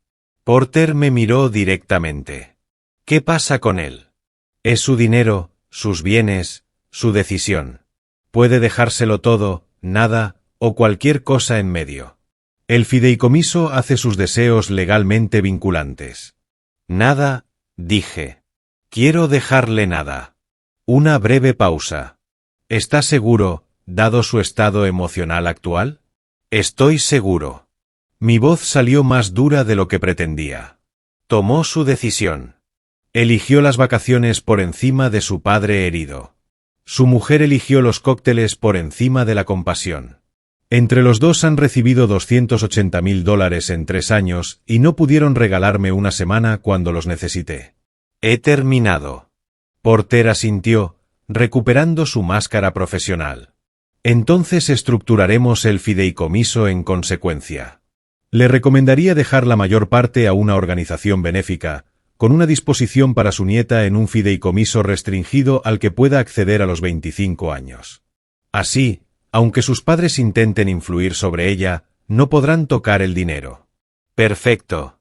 Porter me miró directamente. ¿Qué pasa con él? Es su dinero, sus bienes, su decisión. Puede dejárselo todo, nada, o cualquier cosa en medio. El fideicomiso hace sus deseos legalmente vinculantes. Nada, dije. Quiero dejarle nada. Una breve pausa. ¿Está seguro, dado su estado emocional actual? Estoy seguro. Mi voz salió más dura de lo que pretendía. Tomó su decisión. Eligió las vacaciones por encima de su padre herido. Su mujer eligió los cócteles por encima de la compasión. Entre los dos han recibido $280.000 en 3 años y no pudieron regalarme una semana cuando los necesité. He terminado. Porter asintió, recuperando su máscara profesional. Entonces estructuraremos el fideicomiso en consecuencia. Le recomendaría dejar la mayor parte a una organización benéfica, con una disposición para su nieta en un fideicomiso restringido al que pueda acceder a los 25 años. Así, aunque sus padres intenten influir sobre ella, no podrán tocar el dinero. Perfecto.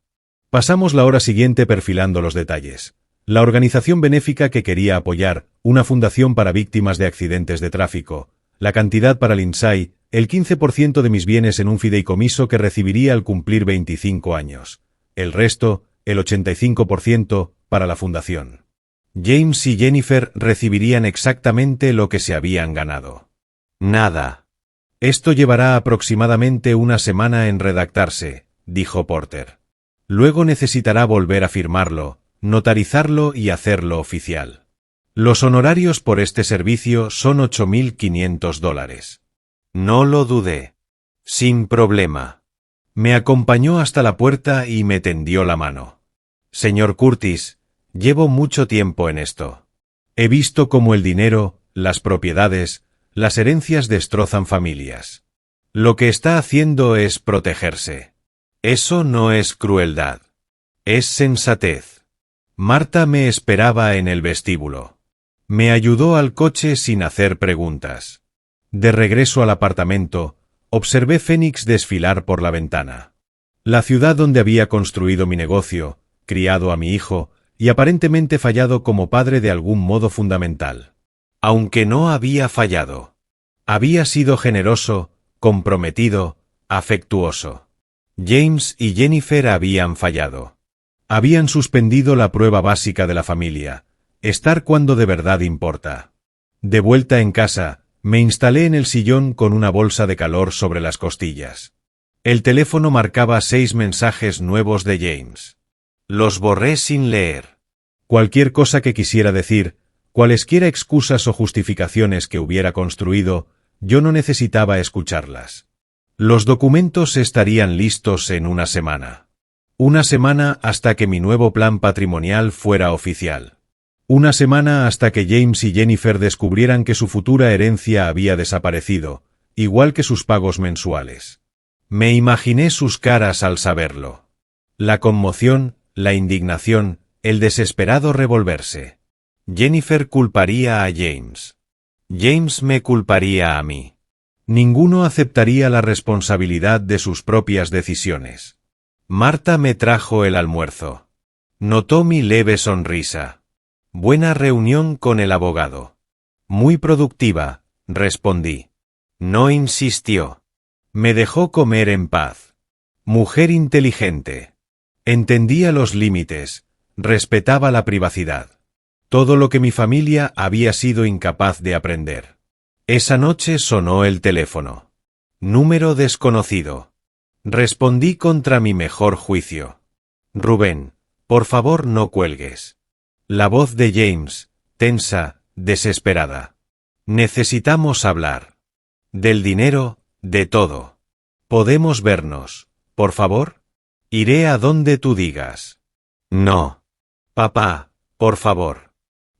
Pasamos la hora siguiente perfilando los detalles. La organización benéfica que quería apoyar, una fundación para víctimas de accidentes de tráfico, la cantidad para Lindsay, el 15% de mis bienes en un fideicomiso que recibiría al cumplir 25 años. El resto, el 85%, para la fundación. James y Jennifer recibirían exactamente lo que se habían ganado. Nada. Esto llevará aproximadamente una semana en redactarse, dijo Porter. Luego necesitará volver a firmarlo, notarizarlo y hacerlo oficial. Los honorarios por este servicio son $8.500. No lo dudé. Sin problema. Me acompañó hasta la puerta y me tendió la mano. Señor Curtis, llevo mucho tiempo en esto. He visto cómo el dinero, las propiedades, las herencias destrozan familias. Lo que está haciendo es protegerse. Eso no es crueldad. Es sensatez. Marta me esperaba en el vestíbulo. Me ayudó al coche sin hacer preguntas. De regreso al apartamento, observé Phoenix desfilar por la ventana. La ciudad donde había construido mi negocio, criado a mi hijo y aparentemente fallado como padre de algún modo fundamental. Aunque no había fallado. Había sido generoso, comprometido, afectuoso. James y Jennifer habían fallado. Habían suspendido la prueba básica de la familia, estar cuando de verdad importa. De vuelta en casa, me instalé en el sillón con una bolsa de calor sobre las costillas. El teléfono marcaba 6 mensajes nuevos de James. Los borré sin leer. Cualquier cosa que quisiera decir, cualesquiera excusas o justificaciones que hubiera construido, yo no necesitaba escucharlas. Los documentos estarían listos en una semana. Una semana hasta que mi nuevo plan patrimonial fuera oficial. Una semana hasta que James y Jennifer descubrieran que su futura herencia había desaparecido, igual que sus pagos mensuales. Me imaginé sus caras al saberlo. La conmoción, la indignación, el desesperado revolverse. Jennifer culparía a James. James me culparía a mí. Ninguno aceptaría la responsabilidad de sus propias decisiones. Marta me trajo el almuerzo. Notó mi leve sonrisa. Buena reunión con el abogado. Muy productiva, respondí. No insistió. Me dejó comer en paz. Mujer inteligente. Entendía los límites, respetaba la privacidad. Todo lo que mi familia había sido incapaz de aprender. Esa noche sonó el teléfono. Número desconocido. Respondí contra mi mejor juicio. Rubén, por favor no cuelgues. La voz de James, tensa, desesperada. Necesitamos hablar. Del dinero, de todo. ¿Podemos vernos, por favor? Iré a donde tú digas. No. Papá, por favor.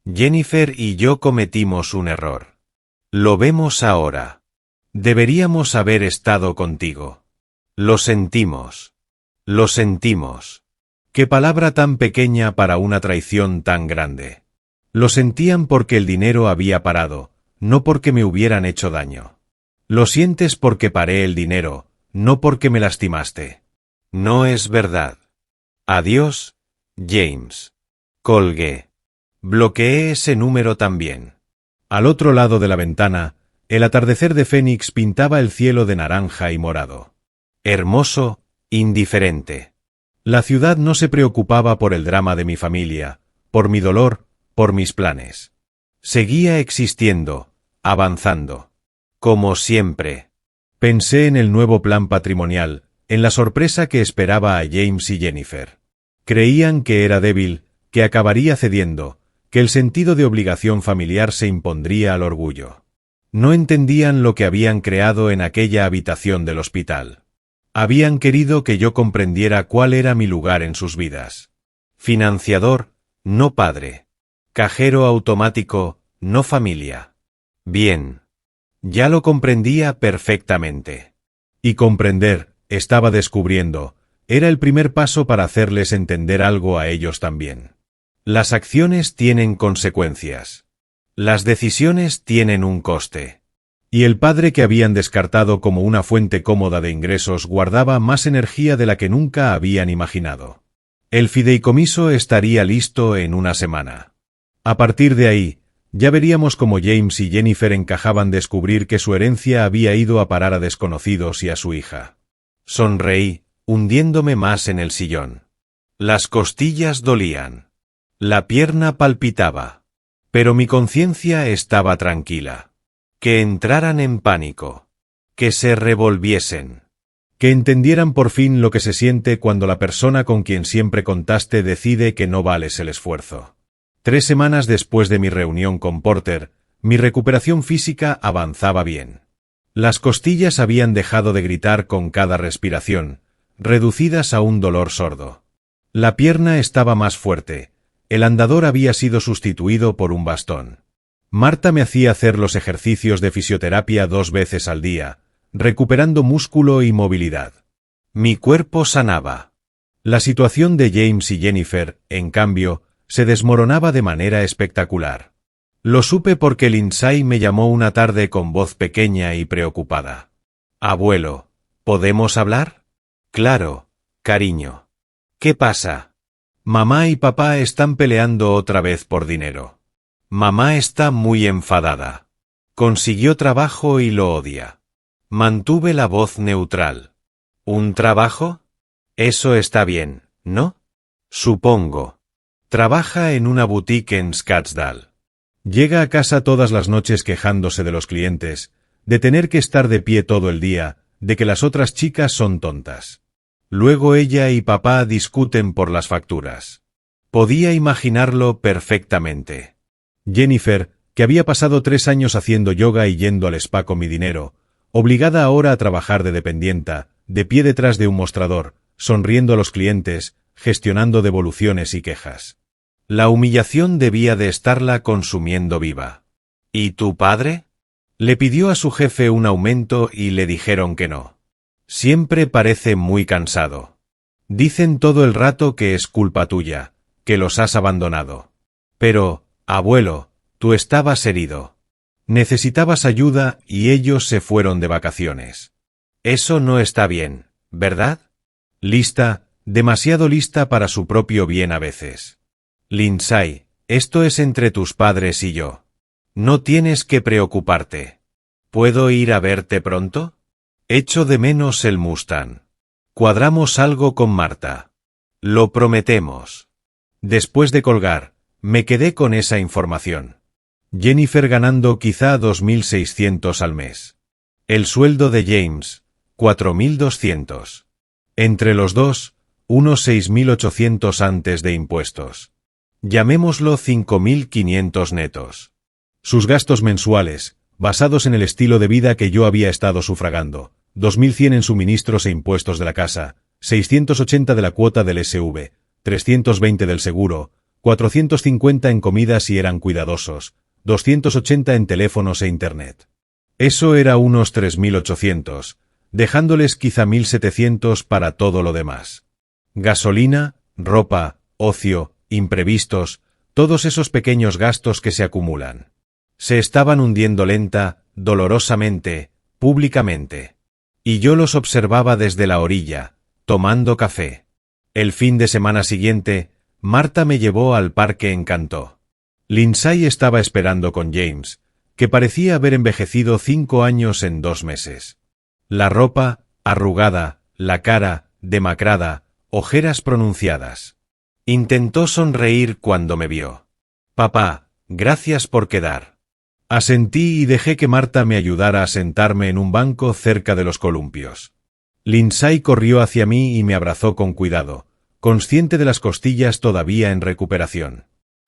Jennifer y yo cometimos un error. Lo vemos ahora. Deberíamos haber estado contigo. Lo sentimos. Lo sentimos. Qué palabra tan pequeña para una traición tan grande. Lo sentían porque el dinero había parado, no porque me hubieran hecho daño. Lo sientes porque paré el dinero, no porque me lastimaste. No es verdad. Adiós, James. Colgué. Bloqueé ese número también. Al otro lado de la ventana, el atardecer de Phoenix pintaba el cielo de naranja y morado. Hermoso, indiferente. La ciudad no se preocupaba por el drama de mi familia, por mi dolor, por mis planes. Seguía existiendo, avanzando. Como siempre. Pensé en el nuevo plan patrimonial, en la sorpresa que esperaba a James y Jennifer. Creían que era débil, que acabaría cediendo, que el sentido de obligación familiar se impondría al orgullo. No entendían lo que habían creado en aquella habitación del hospital. Habían querido que yo comprendiera cuál era mi lugar en sus vidas. Financiador, no padre. Cajero automático, no familia. Bien. Ya lo comprendía perfectamente. Y comprender, estaba descubriendo, era el primer paso para hacerles entender algo a ellos también. Las acciones tienen consecuencias. Las decisiones tienen un coste. Y el padre que habían descartado como una fuente cómoda de ingresos guardaba más energía de la que nunca habían imaginado. El fideicomiso estaría listo en una semana. A partir de ahí, ya veríamos cómo James y Jennifer encajaban descubrir que su herencia había ido a parar a desconocidos y a su hija. Sonreí, hundiéndome más en el sillón. Las costillas dolían. La pierna palpitaba. Pero mi conciencia estaba tranquila. Que entraran en pánico. Que se revolviesen. Que entendieran por fin lo que se siente cuando la persona con quien siempre contaste decide que no vales el esfuerzo. 3 semanas después de mi reunión con Porter, mi recuperación física avanzaba bien. Las costillas habían dejado de gritar con cada respiración, reducidas a un dolor sordo. La pierna estaba más fuerte. El andador había sido sustituido por un bastón. Marta me hacía hacer los ejercicios de fisioterapia 2 veces al día, recuperando músculo y movilidad. Mi cuerpo sanaba. La situación de James y Jennifer, en cambio, se desmoronaba de manera espectacular. Lo supe porque Lindsay me llamó una tarde con voz pequeña y preocupada. «Abuelo, ¿podemos hablar?» «Claro, cariño». «¿Qué pasa?» «Mamá y papá están peleando otra vez por dinero. Mamá está muy enfadada. Consiguió trabajo y lo odia». Mantuve la voz neutral. «¿Un trabajo? Eso está bien, ¿no?» «Supongo. Trabaja en una boutique en Scottsdale. Llega a casa todas las noches quejándose de los clientes, de tener que estar de pie todo el día, de que las otras chicas son tontas. Luego ella y papá discuten por las facturas». Podía imaginarlo perfectamente. Jennifer, que había pasado 3 años haciendo yoga y yendo al spa con mi dinero, obligada ahora a trabajar de dependienta, de pie detrás de un mostrador, sonriendo a los clientes, gestionando devoluciones y quejas. La humillación debía de estarla consumiendo viva. ¿Y tu padre? Le pidió a su jefe un aumento y le dijeron que no. Siempre parece muy cansado. Dicen todo el rato que es culpa tuya, que los has abandonado. Pero, abuelo, tú estabas herido. Necesitabas ayuda y ellos se fueron de vacaciones. Eso no está bien, ¿verdad? Lista, demasiado lista para su propio bien a veces. Lindsay, esto es entre tus padres y yo. No tienes que preocuparte. ¿Puedo ir a verte pronto? Echo de menos el Mustang. Cuadramos algo con Marta. Lo prometemos. Después de colgar, me quedé con esa información. Jennifer ganando quizá 2.600 al mes. El sueldo de James, 4.200. Entre los dos, unos 6.800 antes de impuestos. Llamémoslo 5.500 netos. Sus gastos mensuales, basados en el estilo de vida que yo había estado sufragando, 2.100 en suministros e impuestos de la casa, 680 de la cuota del SV, 320 del seguro, 450 en comidas si eran cuidadosos, 280 en teléfonos e internet. Eso era unos 3.800, dejándoles quizá 1.700 para todo lo demás. Gasolina, ropa, ocio, imprevistos, todos esos pequeños gastos que se acumulan. Se estaban hundiendo lenta, dolorosamente, públicamente. Y yo los observaba desde la orilla, tomando café. El fin de semana siguiente, Marta me llevó al Parque Encantó. Lindsay estaba esperando con James, que parecía haber envejecido 5 años en 2 meses. La ropa, arrugada, la cara, demacrada, ojeras pronunciadas. Intentó sonreír cuando me vio. «Papá, gracias por quedar». Asentí y dejé que Marta me ayudara a sentarme en un banco cerca de los columpios. Lindsay corrió hacia mí y me abrazó con cuidado, consciente de las costillas todavía en recuperación.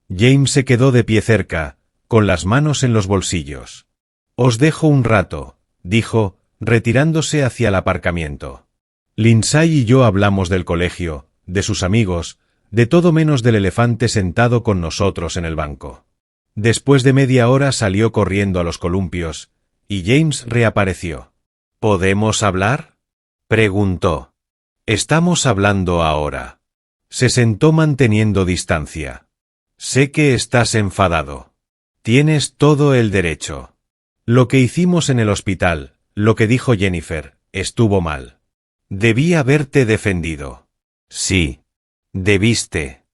James se quedó de pie cerca, con las manos en los bolsillos. «Os dejo un rato», dijo, retirándose hacia el aparcamiento. Lindsay y yo hablamos del colegio, de sus amigos, de todo menos del elefante sentado con nosotros en el banco. Después de media hora salió corriendo a los columpios, y James reapareció. «¿Podemos hablar?», preguntó. «Estamos hablando ahora». Se sentó manteniendo distancia. «Sé que estás enfadado. Tienes todo el derecho. Lo que hicimos en el hospital, lo que dijo Jennifer, estuvo mal. Debí haberte defendido». «Sí. Debiste.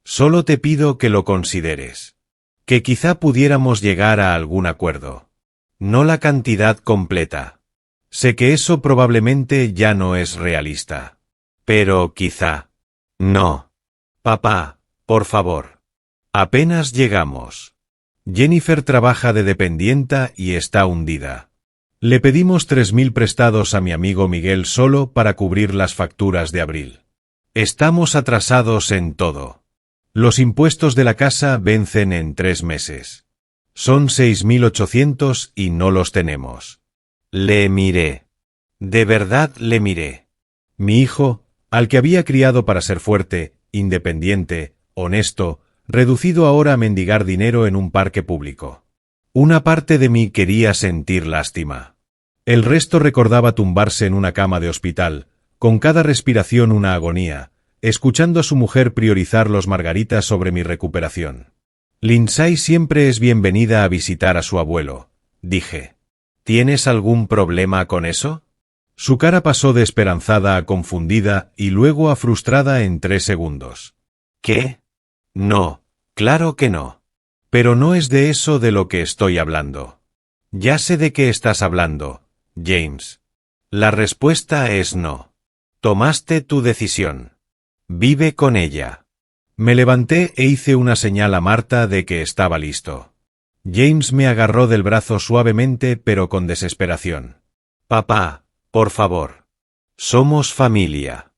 Solo te pido que lo consideres. Que quizá pudiéramos llegar a algún acuerdo. No la cantidad completa. Sé que eso probablemente ya no es realista. Pero quizá. No. Papá, por favor. Apenas llegamos. Jennifer trabaja de dependienta y está hundida. Le pedimos 3.000 prestados a mi amigo Miguel solo para cubrir las facturas de abril. Estamos atrasados en todo. Los impuestos de la casa vencen en 3 meses. Son 6.800 y no los tenemos. Le miré. De verdad le miré. Mi hijo, al que había criado para ser fuerte, independiente, honesto, reducido ahora a mendigar dinero en un parque público. Una parte de mí quería sentir lástima. El resto recordaba tumbarse en una cama de hospital, con cada respiración una agonía, escuchando a su mujer priorizar los margaritas sobre mi recuperación. Lindsay siempre es bienvenida a visitar a su abuelo, dije. ¿Tienes algún problema con eso? Su cara pasó de esperanzada a confundida y luego a frustrada en 3 segundos. ¿Qué? No, claro que no. Pero no es de eso de lo que estoy hablando. Ya sé de qué estás hablando, James. La respuesta es no. Tomaste tu decisión. Vive con ella. Me levanté e hice una señal a Marta de que estaba listo. James me agarró del brazo suavemente pero con desesperación. Papá, por favor. Somos familia.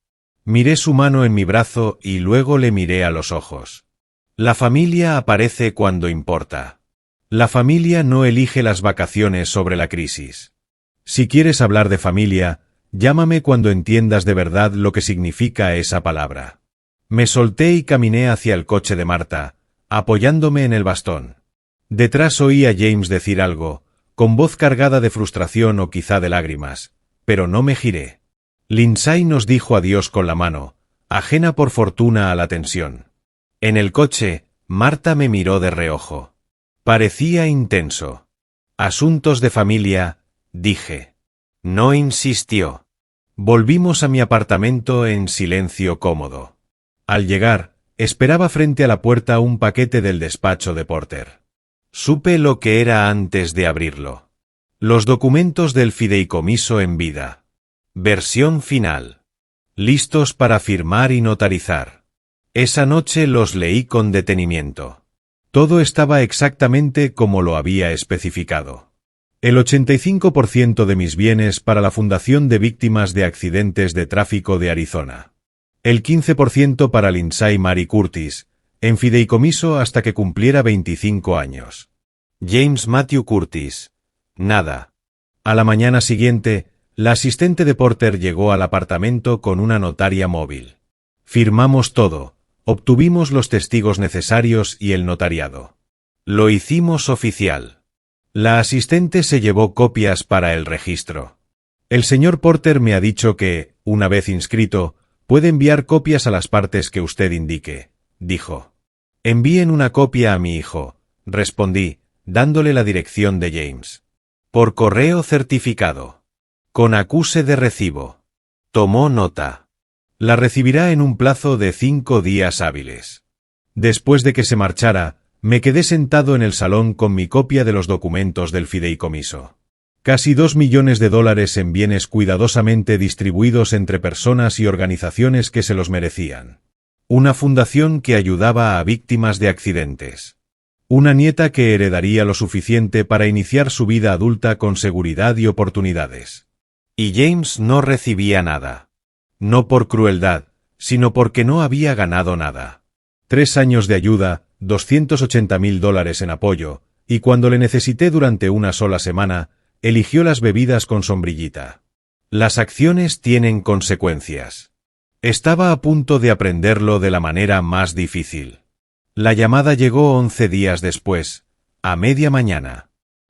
Miré su mano en mi brazo y luego le miré a los ojos. La familia aparece cuando importa. La familia no elige las vacaciones sobre la crisis. Si quieres hablar de familia, llámame cuando entiendas de verdad lo que significa esa palabra. Me solté y caminé hacia el coche de Marta, apoyándome en el bastón. Detrás oí a James decir algo, con voz cargada de frustración o quizá de lágrimas, pero no me giré. Lindsay nos dijo adiós con la mano, ajena por fortuna a la tensión. En el coche, Marta me miró de reojo. Parecía intenso. Asuntos de familia, dije. No insistió. Volvimos a mi apartamento en silencio cómodo. Al llegar, esperaba frente a la puerta un paquete del despacho de Porter. Supe lo que era antes de abrirlo. Los documentos del fideicomiso en vida. Versión final. Listos para firmar y notarizar. Esa noche los leí con detenimiento. Todo estaba exactamente como lo había especificado. El 85% de mis bienes para la Fundación de Víctimas de Accidentes de Tráfico de Arizona. El 15% para Lindsay Mary Curtis, en fideicomiso hasta que cumpliera 25 años. James Matthew Curtis. Nada. A la mañana siguiente, la asistente de Porter llegó al apartamento con una notaria móvil. Firmamos todo, obtuvimos los testigos necesarios y el notariado. Lo hicimos oficial. La asistente se llevó copias para el registro. El señor Porter me ha dicho que, una vez inscrito, puede enviar copias a las partes que usted indique, dijo. Envíen una copia a mi hijo, respondí, dándole la dirección de James. Por correo certificado. Con acuse de recibo. Tomó nota. La recibirá en un plazo de 5 días hábiles. Después de que se marchara, me quedé sentado en el salón con mi copia de los documentos del fideicomiso. Casi $2 millones en bienes cuidadosamente distribuidos entre personas y organizaciones que se los merecían. Una fundación que ayudaba a víctimas de accidentes. Una nieta que heredaría lo suficiente para iniciar su vida adulta con seguridad y oportunidades. Y James no recibía nada. No por crueldad, sino porque no había ganado nada. 3 años de ayuda, $280.000 en apoyo, y cuando le necesité durante una sola semana, eligió las bebidas con sombrillita. Las acciones tienen consecuencias. Estaba a punto de aprenderlo de la manera más difícil. La llamada llegó 11 días después, a media mañana.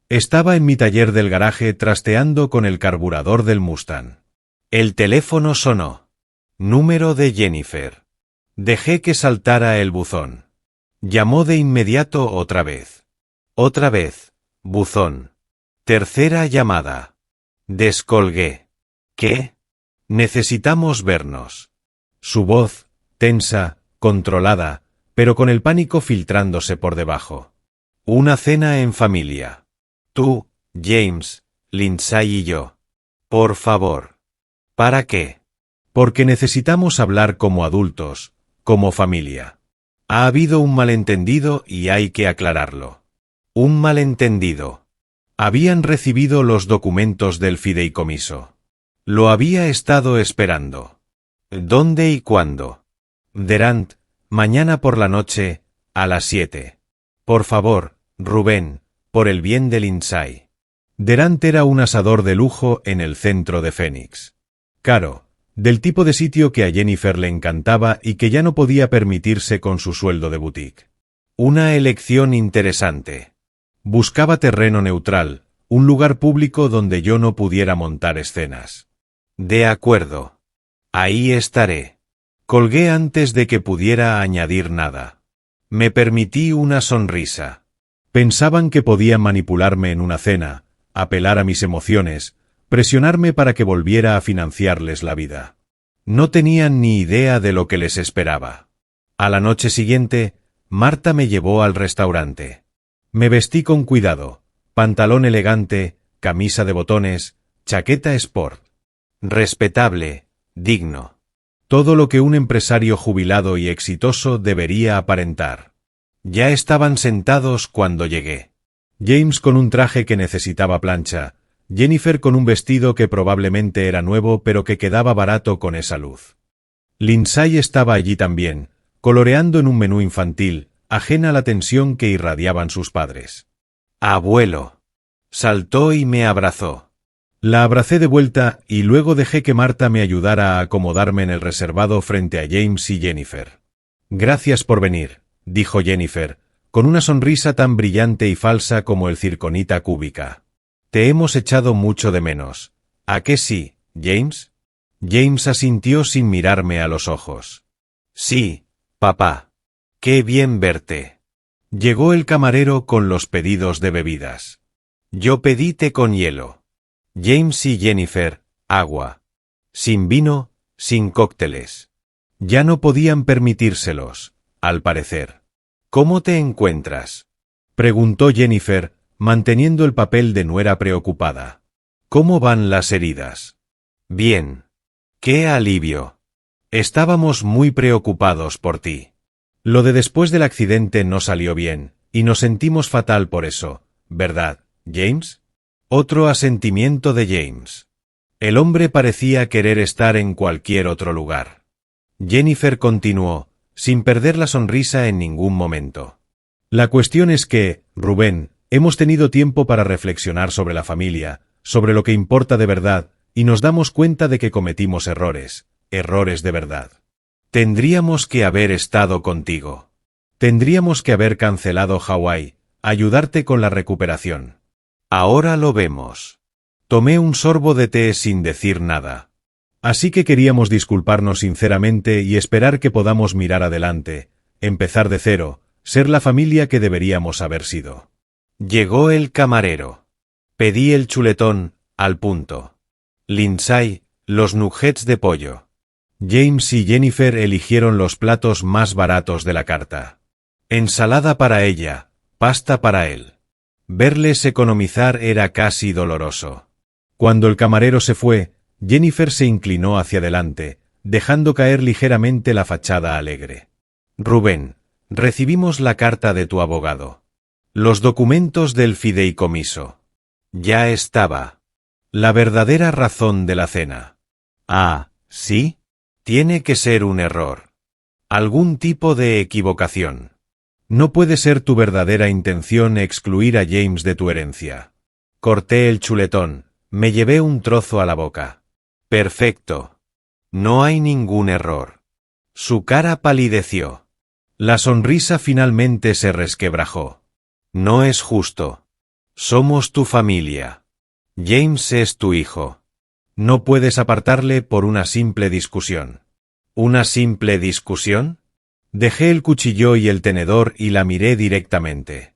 Estaba en mi taller del garaje trasteando con el carburador del Mustang. El teléfono sonó. Número de Jennifer. Dejé que saltara el buzón. Llamó de inmediato otra vez. Otra vez, buzón. Tercera llamada. Descolgué. ¿Qué? Necesitamos vernos. Su voz, tensa, controlada, pero con el pánico filtrándose por debajo. Una cena en familia. Tú, James, Lindsay y yo. Por favor. ¿Para qué? Porque necesitamos hablar como adultos, como familia. Ha habido un malentendido y hay que aclararlo. Un malentendido. Habían recibido los documentos del fideicomiso. Lo había estado esperando. ¿Dónde y cuándo? Durant, mañana por la noche, a las 7. Por favor, Rubén, por el bien de Lindsay. Durant era un asador de lujo en el centro de Phoenix. Caro, del tipo de sitio que a Jennifer le encantaba y que ya no podía permitirse con su sueldo de boutique. Una elección interesante. Buscaba terreno neutral, un lugar público donde yo no pudiera montar escenas. De acuerdo. Ahí estaré. Colgué antes de que pudiera añadir nada. Me permití una sonrisa. Pensaban que podían manipularme en una cena, apelar a mis emociones, presionarme para que volviera a financiarles la vida. No tenían ni idea de lo que les esperaba. A la noche siguiente, Marta me llevó al restaurante. Me vestí con cuidado, pantalón elegante, camisa de botones, chaqueta sport. Respetable, digno. Todo lo que un empresario jubilado y exitoso debería aparentar. Ya estaban sentados cuando llegué. James con un traje que necesitaba plancha, Jennifer con un vestido que probablemente era nuevo pero que quedaba barato con esa luz. Lindsay estaba allí también, coloreando en un menú infantil, ajena a la tensión que irradiaban sus padres. «Abuelo». Saltó y me abrazó. La abracé de vuelta y luego dejé que Marta me ayudara a acomodarme en el reservado frente a James y Jennifer. «Gracias por venir», dijo Jennifer, con una sonrisa tan brillante y falsa como el circonita cúbica. «Te hemos echado mucho de menos. ¿A qué sí, James?» James asintió sin mirarme a los ojos. «Sí, papá. Qué bien verte». Llegó el camarero con los pedidos de bebidas. Yo pedí té con hielo. James y Jennifer, agua. Sin vino, sin cócteles. Ya no podían permitírselos, al parecer. «¿Cómo te encuentras?», preguntó Jennifer, manteniendo el papel de nuera preocupada. «¿Cómo van las heridas?». «Bien». «Qué alivio. Estábamos muy preocupados por ti. Lo de después del accidente no salió bien, y nos sentimos fatal por eso, ¿verdad, James?». Otro asentimiento de James. El hombre parecía querer estar en cualquier otro lugar. Jennifer continuó, sin perder la sonrisa en ningún momento. «La cuestión es que, Rubén, hemos tenido tiempo para reflexionar sobre la familia, sobre lo que importa de verdad, y nos damos cuenta de que cometimos errores, errores de verdad. Tendríamos que haber estado contigo. Tendríamos que haber cancelado Hawái, ayudarte con la recuperación. Ahora lo vemos». Tomé un sorbo de té sin decir nada. Así que queríamos disculparnos sinceramente y esperar que podamos mirar adelante, empezar de cero, ser la familia que deberíamos haber sido. Llegó el camarero. Pedí el chuletón, al punto. Lindsay, los nuggets de pollo. James y Jennifer eligieron los platos más baratos de la carta. Ensalada para ella, pasta para él. Verles economizar era casi doloroso. Cuando el camarero se fue, Jennifer se inclinó hacia adelante, dejando caer ligeramente la fachada alegre. «Rubén, recibimos la carta de tu abogado. Los documentos del fideicomiso. Ya estaba. La verdadera razón de la cena». «Ah, ¿sí? Tiene que ser un error. Algún tipo de equivocación. No puede ser tu verdadera intención excluir a James de tu herencia. Corté el chuletón, me llevé un trozo a la boca. Perfecto. No hay ningún error. Su cara palideció. La sonrisa finalmente se resquebrajó. No es justo. Somos tu familia. James es tu hijo. No puedes apartarle por una simple discusión. ¿Una simple discusión? Dejé el cuchillo y el tenedor y la miré directamente.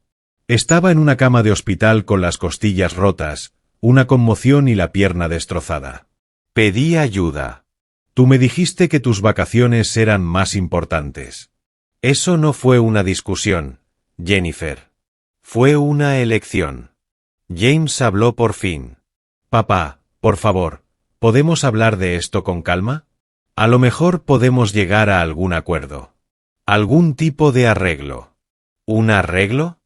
Estaba en una cama de hospital con las costillas rotas, una conmoción y la pierna destrozada. Pedí ayuda. Tú me dijiste que tus vacaciones eran más importantes. Eso no fue una discusión, Jennifer. Fue una elección. James habló por fin. Papá, por favor, ¿podemos hablar de esto con calma? A lo mejor podemos llegar a algún acuerdo. Algún tipo de arreglo. ¿Un arreglo?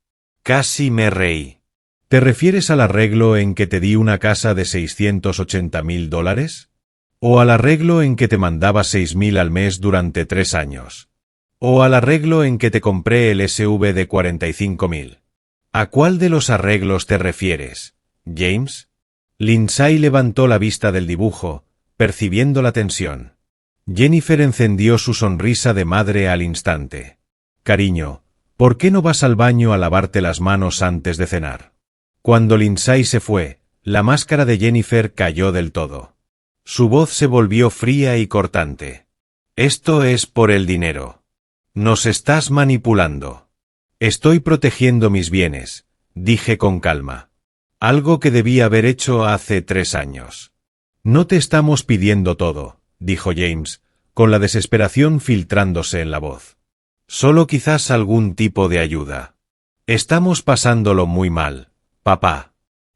Casi me reí. ¿Te refieres al arreglo en que te di una casa de $680,000? ¿O al arreglo en que te mandaba 6,000 al mes durante 3 años? ¿O al arreglo en que te compré el SUV de 45,000? ¿A cuál de los arreglos te refieres, James? Lindsay levantó la vista del dibujo, percibiendo la tensión. Jennifer encendió su sonrisa de madre al instante. Cariño, ¿por qué no vas al baño a lavarte las manos antes de cenar? Cuando Lindsay se fue, la máscara de Jennifer cayó del todo. Su voz se volvió fría y cortante. Esto es por el dinero. Nos estás manipulando. Estoy protegiendo mis bienes, dije con calma. Algo que debí haber hecho hace 3 años. No te estamos pidiendo todo, dijo James, con la desesperación filtrándose en la voz. Solo quizás algún tipo de ayuda. Estamos pasándolo muy mal, papá.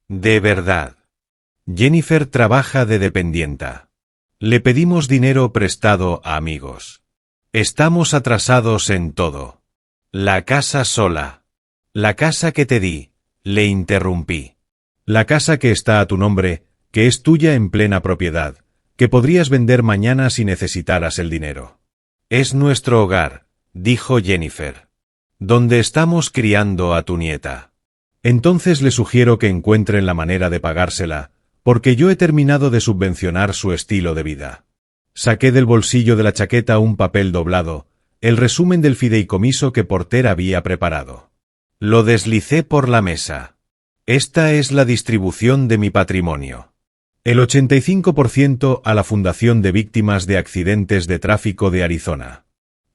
De verdad. Jennifer trabaja de dependienta. Le pedimos dinero prestado a amigos. Estamos atrasados en todo. La casa sola. La casa que te di, le interrumpí. La casa que está a tu nombre, que es tuya en plena propiedad, que podrías vender mañana si necesitaras el dinero. Es nuestro hogar, dijo Jennifer. Donde estamos criando a tu nieta. Entonces le sugiero que encuentren la manera de pagársela, porque yo he terminado de subvencionar su estilo de vida. Saqué del bolsillo de la chaqueta un papel doblado, el resumen del fideicomiso que Porter había preparado. Lo deslicé por la mesa. Esta es la distribución de mi patrimonio. El 85% a la Fundación de Víctimas de Accidentes de Tráfico de Arizona.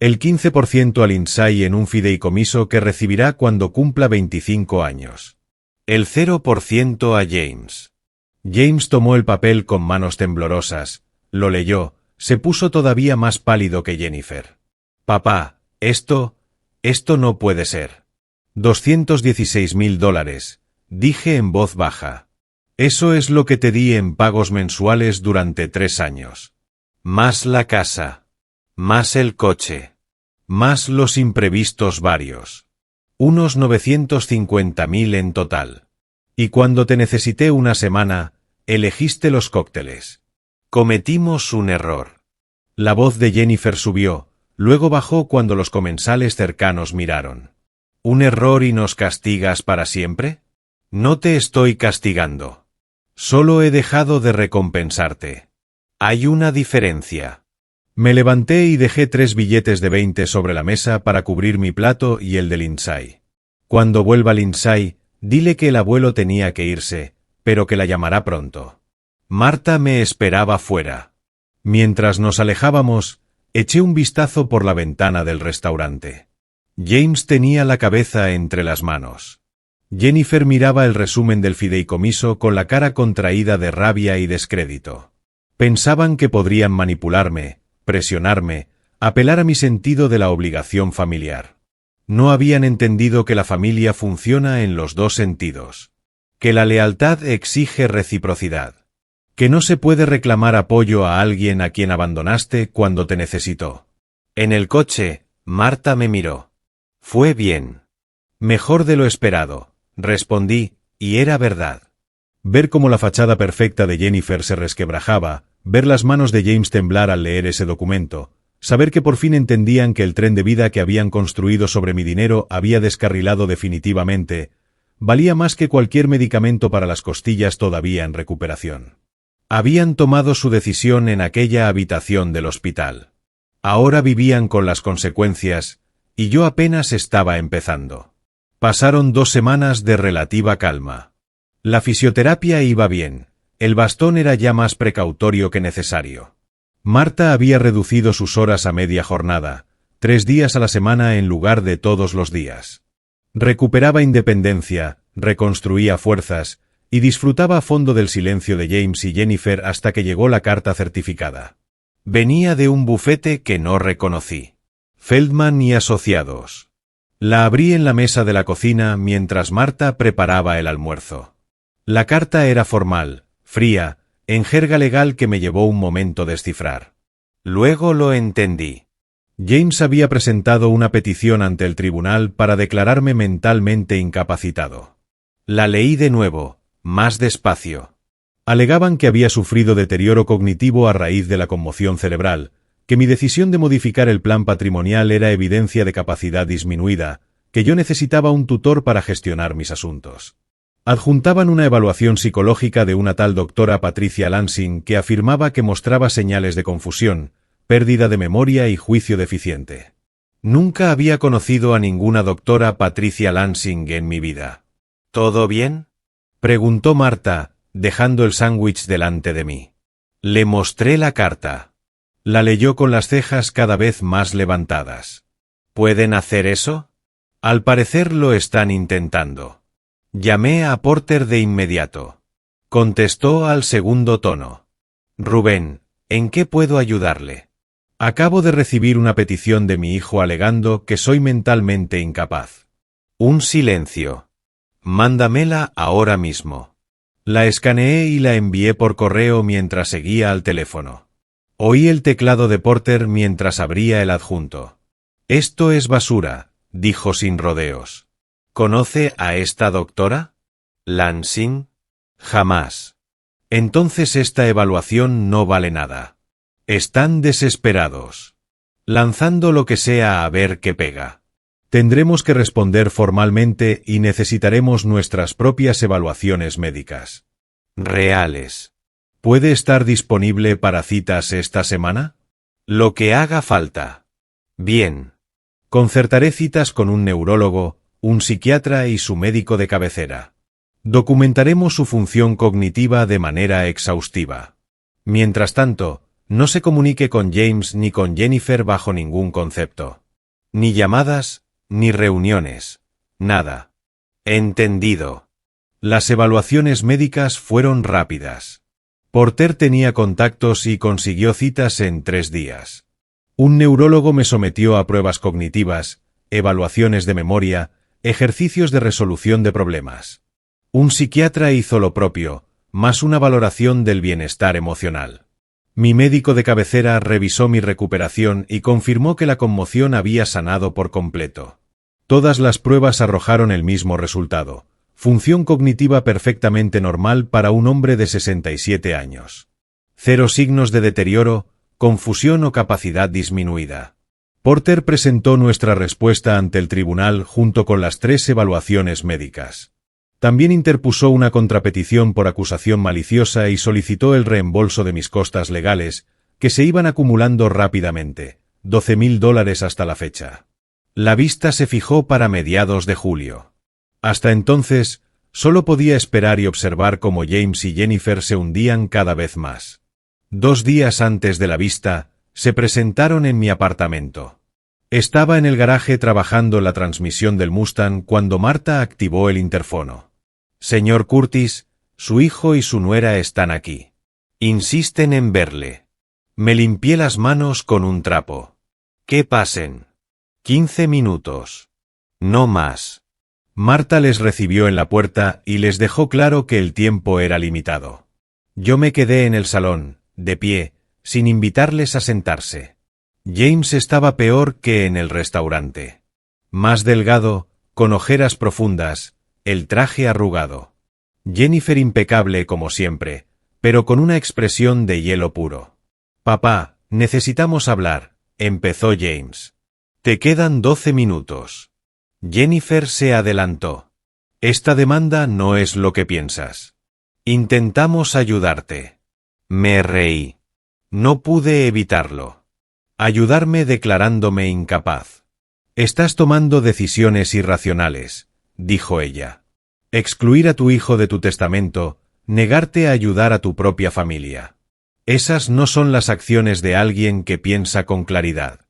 El 15% al Lindsay en un fideicomiso que recibirá cuando cumpla 25 años. El 0% a James. James tomó el papel con manos temblorosas, lo leyó, se puso todavía más pálido que Jennifer. Papá, esto no puede ser. $216,000, dije en voz baja. Eso es lo que te di en pagos mensuales durante 3 años. Más la casa. Más el coche. Más los imprevistos varios. Unos 950,000 en total. Y cuando te necesité una semana, elegiste los cócteles. Cometimos un error. La voz de Jennifer subió, luego bajó cuando los comensales cercanos miraron. ¿Un error y nos castigas para siempre? No te estoy castigando. Solo he dejado de recompensarte. Hay una diferencia. Me levanté y dejé 3 billetes de 20 sobre la mesa para cubrir mi plato y el de Lindsay. Cuando vuelva Lindsay, dile que el abuelo tenía que irse, pero que la llamará pronto. Marta me esperaba fuera. Mientras nos alejábamos, eché un vistazo por la ventana del restaurante. James tenía la cabeza entre las manos. Jennifer miraba el resumen del fideicomiso con la cara contraída de rabia y descrédito. Pensaban que podrían manipularme, presionarme, apelar a mi sentido de la obligación familiar. No habían entendido que la familia funciona en los 2 sentidos. Que la lealtad exige reciprocidad. Que no se puede reclamar apoyo a alguien a quien abandonaste cuando te necesitó. En el coche, Marta me miró. Fue bien. Mejor de lo esperado, respondí, y era verdad. Ver cómo la fachada perfecta de Jennifer se resquebrajaba, ver las manos de James temblar al leer ese documento, saber que por fin entendían que el tren de vida que habían construido sobre mi dinero había descarrilado definitivamente, valía más que cualquier medicamento para las costillas todavía en recuperación. Habían tomado su decisión en aquella habitación del hospital. Ahora vivían con las consecuencias, y yo apenas estaba empezando. Pasaron 2 semanas de relativa calma. La fisioterapia iba bien, el bastón era ya más precautorio que necesario. Marta había reducido sus horas a media jornada, 3 días a la semana en lugar de todos los días. Recuperaba independencia, reconstruía fuerzas, y disfrutaba a fondo del silencio de James y Jennifer hasta que llegó la carta certificada. Venía de un bufete que no reconocí. Feldman y Asociados. La abrí en la mesa de la cocina mientras Marta preparaba el almuerzo. La carta era formal, fría, en jerga legal que me llevó un momento descifrar. Luego lo entendí. James había presentado una petición ante el tribunal para declararme mentalmente incapacitado. La leí de nuevo, más despacio. Alegaban que había sufrido deterioro cognitivo a raíz de la conmoción cerebral, que mi decisión de modificar el plan patrimonial era evidencia de capacidad disminuida, que yo necesitaba un tutor para gestionar mis asuntos. Adjuntaban una evaluación psicológica de una tal doctora Patricia Lansing que afirmaba que mostraba señales de confusión, pérdida de memoria y juicio deficiente. Nunca había conocido a ninguna doctora Patricia Lansing en mi vida. ¿Todo bien?, preguntó Marta, dejando el sándwich delante de mí. Le mostré la carta. La leyó con las cejas cada vez más levantadas. ¿Pueden hacer eso? Al parecer lo están intentando. Llamé a Porter de inmediato. Contestó al segundo tono. Rubén, ¿en qué puedo ayudarle? Acabo de recibir una petición de mi hijo alegando que soy mentalmente incapaz. Un silencio. Mándamela ahora mismo. La escaneé y la envié por correo mientras seguía al teléfono. Oí el teclado de Porter mientras abría el adjunto. Esto es basura, dijo sin rodeos. ¿Conoce a esta doctora? ¿Lansing? Jamás. Entonces esta evaluación no vale nada. Están desesperados. Lanzando lo que sea a ver qué pega. Tendremos que responder formalmente y necesitaremos nuestras propias evaluaciones médicas. Reales. ¿Puede estar disponible para citas esta semana? Lo que haga falta. Bien. Concertaré citas con un neurólogo, un psiquiatra y su médico de cabecera. Documentaremos su función cognitiva de manera exhaustiva. Mientras tanto, no se comunique con James ni con Jennifer bajo ningún concepto. Ni llamadas, ni reuniones. Nada. Entendido. Las evaluaciones médicas fueron rápidas. Porter tenía contactos y consiguió citas en 3 días. Un neurólogo me sometió a pruebas cognitivas, evaluaciones de memoria, ejercicios de resolución de problemas. Un psiquiatra hizo lo propio, más una valoración del bienestar emocional. Mi médico de cabecera revisó mi recuperación y confirmó que la conmoción había sanado por completo. Todas las pruebas arrojaron el mismo resultado: función cognitiva perfectamente normal para un hombre de 67 años. 0 signos de deterioro, confusión o capacidad disminuida. Porter presentó nuestra respuesta ante el tribunal junto con las 3 evaluaciones médicas. También interpuso una contrapetición por acusación maliciosa y solicitó el reembolso de mis costas legales, que se iban acumulando rápidamente, $12,000 hasta la fecha. La vista se fijó para mediados de julio. Hasta entonces, solo podía esperar y observar cómo James y Jennifer se hundían cada vez más. 2 días antes de la vista, se presentaron en mi apartamento. Estaba en el garaje trabajando en la transmisión del Mustang cuando Marta activó el interfono. Señor Curtis, su hijo y su nuera están aquí. Insisten en verle. Me limpié las manos con un trapo. Que pasen. 15 minutos. No más. Marta les recibió en la puerta y les dejó claro que el tiempo era limitado. Yo me quedé en el salón, de pie, sin invitarles a sentarse. James estaba peor que en el restaurante. Más delgado, con ojeras profundas, el traje arrugado. Jennifer impecable como siempre, pero con una expresión de hielo puro. Papá, necesitamos hablar, empezó James. Te quedan 12 minutos. Jennifer se adelantó. Esta demanda no es lo que piensas. Intentamos ayudarte. Me reí. No pude evitarlo. Ayudarme declarándome incapaz. Estás tomando decisiones irracionales, dijo ella. Excluir a tu hijo de tu testamento, negarte a ayudar a tu propia familia. Esas no son las acciones de alguien que piensa con claridad.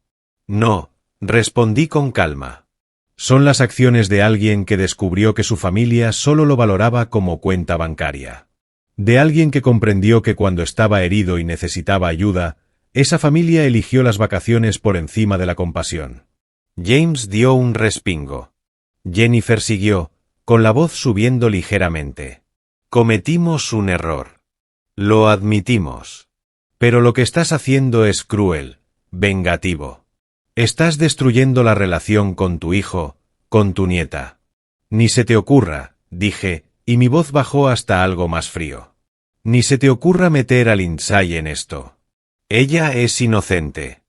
No, respondí con calma. Son las acciones de alguien que descubrió que su familia solo lo valoraba como cuenta bancaria. De alguien que comprendió que cuando estaba herido y necesitaba ayuda, esa familia eligió las vacaciones por encima de la compasión. James dio un respingo. Jennifer siguió, con la voz subiendo ligeramente. Cometimos un error. Lo admitimos. Pero lo que estás haciendo es cruel, vengativo. Estás destruyendo la relación con tu hijo, con tu nieta. Ni se te ocurra, dije, y mi voz bajó hasta algo más frío. Ni se te ocurra meter a Lindsay en esto. Ella es inocente.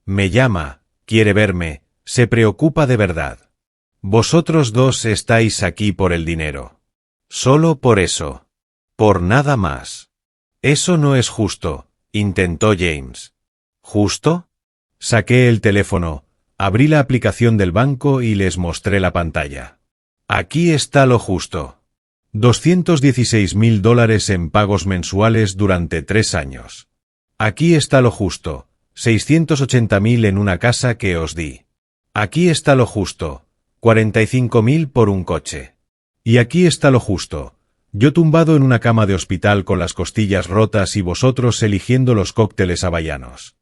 Me llama, quiere verme, se preocupa de verdad. Vosotros dos estáis aquí por el dinero. Solo por eso. Por nada más. Eso no es justo, intentó James. ¿Justo? Saqué el teléfono, abrí la aplicación del banco y les mostré la pantalla. Aquí está lo justo. $216.000 en pagos mensuales durante 3 años. Aquí está lo justo. 680.000 en una casa que os di. Aquí está lo justo. 45.000 por un coche. Y aquí está lo justo. Yo tumbado en una cama de hospital con las costillas rotas y vosotros eligiendo los cócteles hawaianos.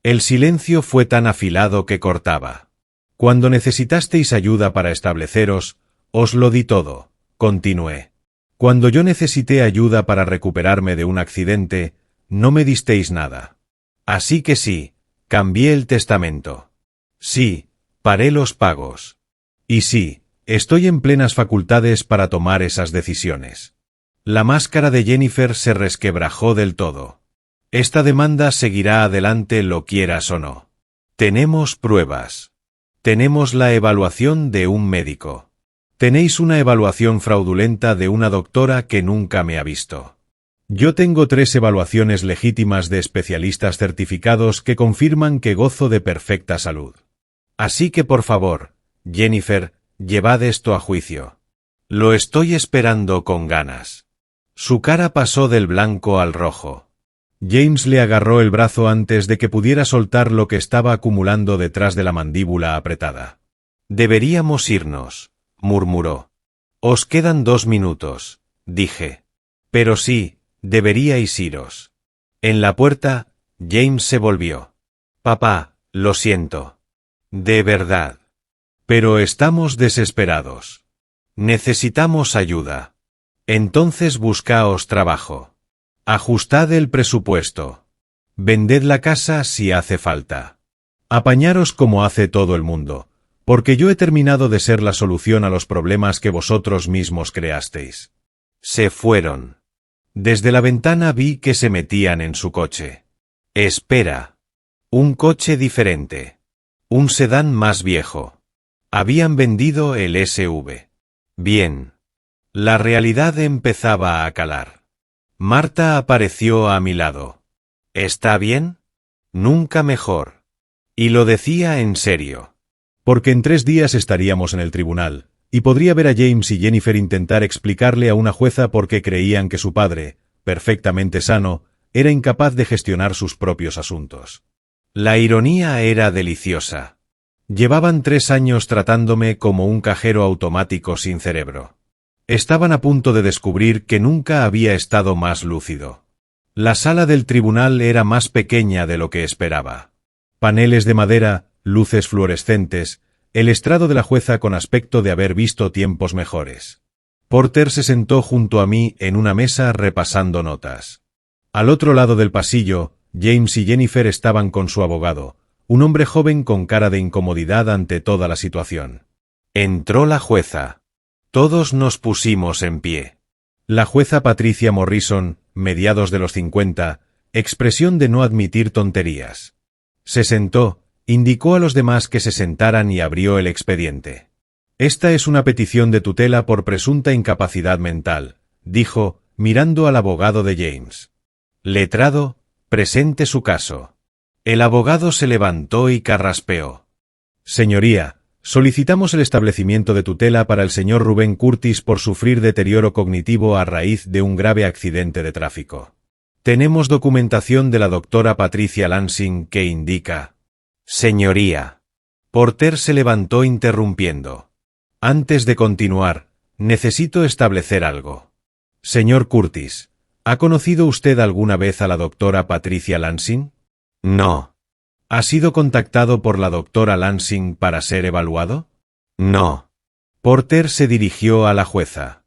El silencio fue tan afilado que cortaba. Cuando necesitasteis ayuda para estableceros, os lo di todo, continué. Cuando yo necesité ayuda para recuperarme de un accidente, no me disteis nada. Así que sí, cambié el testamento. Sí, paré los pagos. Y sí, estoy en plenas facultades para tomar esas decisiones. La máscara de Jennifer se resquebrajó del todo. Esta demanda seguirá adelante lo quieras o no. Tenemos pruebas. Tenemos la evaluación de un médico. Tenéis una evaluación fraudulenta de una doctora que nunca me ha visto. Yo tengo 3 evaluaciones legítimas de especialistas certificados que confirman que gozo de perfecta salud. Así que por favor, Jennifer, llevad esto a juicio. Lo estoy esperando con ganas. Su cara pasó del blanco al rojo. James le agarró el brazo antes de que pudiera soltar lo que estaba acumulando detrás de la mandíbula apretada. Deberíamos irnos, murmuró. Os quedan 2 minutos, dije. Pero sí, deberíais iros. En la puerta, James se volvió. Papá, lo siento. De verdad. Pero estamos desesperados. Necesitamos ayuda. Entonces buscaos trabajo. Ajustad el presupuesto. Vended la casa si hace falta. Apañaros como hace todo el mundo, porque yo he terminado de ser la solución a los problemas que vosotros mismos creasteis. Se fueron. Desde la ventana vi que se metían en su coche. Espera. Un coche diferente. Un sedán más viejo. Habían vendido el SV. Bien. La realidad empezaba a calar. Marta apareció a mi lado. ¿Está bien? Nunca mejor. Y lo decía en serio. Porque en 3 días estaríamos en el tribunal, y podría ver a James y Jennifer intentar explicarle a una jueza por qué creían que su padre, perfectamente sano, era incapaz de gestionar sus propios asuntos. La ironía era deliciosa. Llevaban 3 años tratándome como un cajero automático sin cerebro. Estaban a punto de descubrir que nunca había estado más lúcido. La sala del tribunal era más pequeña de lo que esperaba. Paneles de madera, luces fluorescentes, el estrado de la jueza con aspecto de haber visto tiempos mejores. Porter se sentó junto a mí en una mesa repasando notas. Al otro lado del pasillo, James y Jennifer estaban con su abogado, un hombre joven con cara de incomodidad ante toda la situación. Entró la jueza. Todos nos pusimos en pie. La jueza Patricia Morrison, mediados de los 50, expresión de no admitir tonterías. Se sentó, indicó a los demás que se sentaran y abrió el expediente. Esta es una petición de tutela por presunta incapacidad mental, dijo, mirando al abogado de James. Letrado, presente su caso. El abogado se levantó y carraspeó. Señoría, solicitamos el establecimiento de tutela para el señor Rubén Curtis por sufrir deterioro cognitivo a raíz de un grave accidente de tráfico. Tenemos documentación de la doctora Patricia Lansing que indica... Señoría. Porter se levantó interrumpiendo. Antes de continuar, necesito establecer algo. Señor Curtis, ¿ha conocido usted alguna vez a la doctora Patricia Lansing? No. ¿Ha sido contactado por la doctora Lansing para ser evaluado? No. Porter se dirigió a la jueza.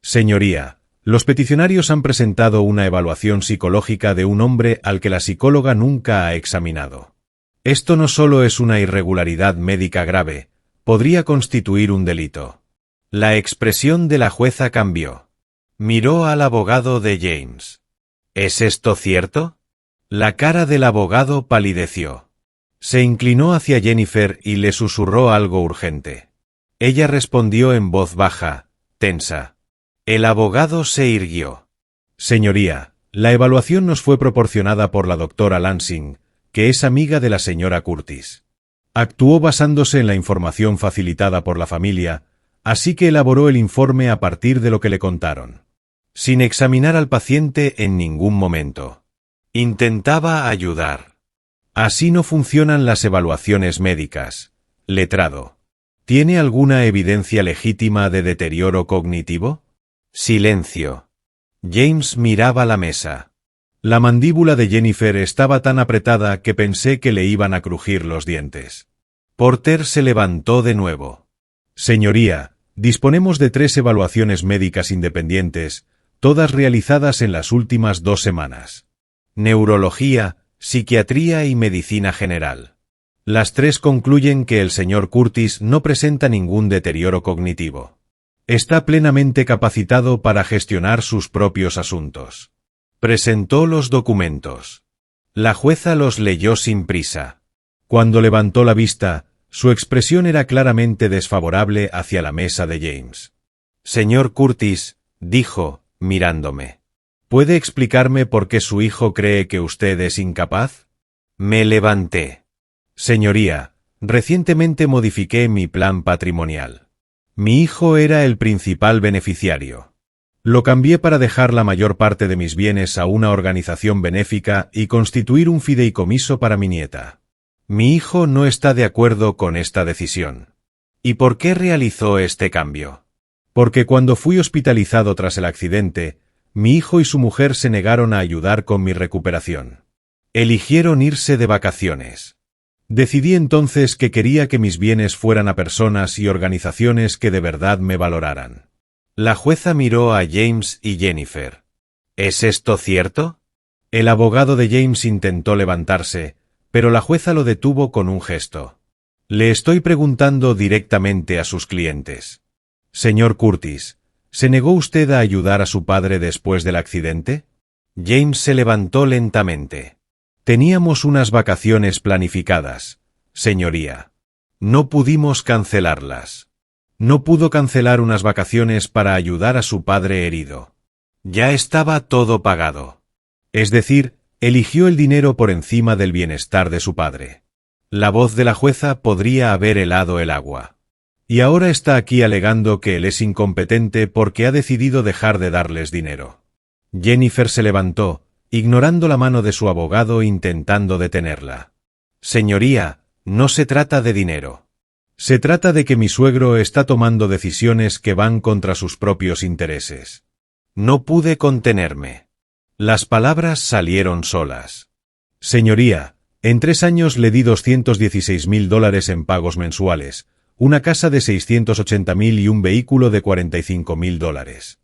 Señoría, los peticionarios han presentado una evaluación psicológica de un hombre al que la psicóloga nunca ha examinado. Esto no solo es una irregularidad médica grave, podría constituir un delito. La expresión de la jueza cambió. Miró al abogado de James. ¿Es esto cierto? La cara del abogado palideció. Se inclinó hacia Jennifer y le susurró algo urgente. Ella respondió en voz baja, tensa. El abogado se irguió. Señoría, la evaluación nos fue proporcionada por la doctora Lansing, que es amiga de la señora Curtis. Actuó basándose en la información facilitada por la familia, así que elaboró el informe a partir de lo que le contaron. Sin examinar al paciente en ningún momento. Intentaba ayudar. Así no funcionan las evaluaciones médicas. Letrado. ¿Tiene alguna evidencia legítima de deterioro cognitivo? Silencio. James miraba la mesa. La mandíbula de Jennifer estaba tan apretada que pensé que le iban a crujir los dientes. Porter se levantó de nuevo. Señoría, disponemos de 3 evaluaciones médicas independientes, todas realizadas en las últimas 2 semanas. Neurología, psiquiatría y medicina general. Las 3 concluyen que el señor Curtis no presenta ningún deterioro cognitivo. Está plenamente capacitado para gestionar sus propios asuntos. Presentó los documentos. La jueza los leyó sin prisa. Cuando levantó la vista, su expresión era claramente desfavorable hacia la mesa de James. Señor Curtis, dijo, mirándome. ¿Puede explicarme por qué su hijo cree que usted es incapaz? Me levanté. Señoría, recientemente modifiqué mi plan patrimonial. Mi hijo era el principal beneficiario. Lo cambié para dejar la mayor parte de mis bienes a una organización benéfica y constituir un fideicomiso para mi nieta. Mi hijo no está de acuerdo con esta decisión. ¿Y por qué realizó este cambio? Porque cuando fui hospitalizado tras el accidente, mi hijo y su mujer se negaron a ayudar con mi recuperación. Eligieron irse de vacaciones. Decidí entonces que quería que mis bienes fueran a personas y organizaciones que de verdad me valoraran. La jueza miró a James y Jennifer. ¿Es esto cierto? El abogado de James intentó levantarse, pero la jueza lo detuvo con un gesto. Le estoy preguntando directamente a sus clientes. Señor Curtis, ¿se negó usted a ayudar a su padre después del accidente? James se levantó lentamente. Teníamos unas vacaciones planificadas, señoría. No pudimos cancelarlas. No pudo cancelar unas vacaciones para ayudar a su padre herido. Ya estaba todo pagado. Es decir, eligió el dinero por encima del bienestar de su padre. La voz de la jueza podría haber helado el agua. Y ahora está aquí alegando que él es incompetente porque ha decidido dejar de darles dinero. Jennifer se levantó, ignorando la mano de su abogado intentando detenerla. Señoría, no se trata de dinero. Se trata de que mi suegro está tomando decisiones que van contra sus propios intereses. No pude contenerme. Las palabras salieron solas. Señoría, en 3 años le di $216.000 en pagos mensuales, una casa de $680.000 y un vehículo de $45.000.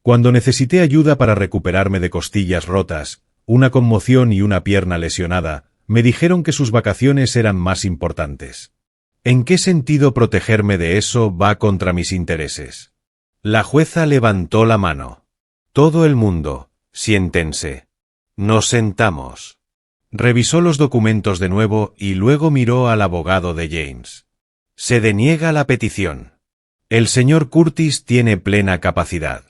Cuando necesité ayuda para recuperarme de costillas rotas, una conmoción y una pierna lesionada, me dijeron que sus vacaciones eran más importantes. ¿En qué sentido protegerme de eso va contra mis intereses? La jueza levantó la mano. Todo el mundo, Siéntense. Nos sentamos. Revisó los documentos de nuevo y luego miró al abogado de James. Se deniega la petición. El señor Curtis tiene plena capacidad.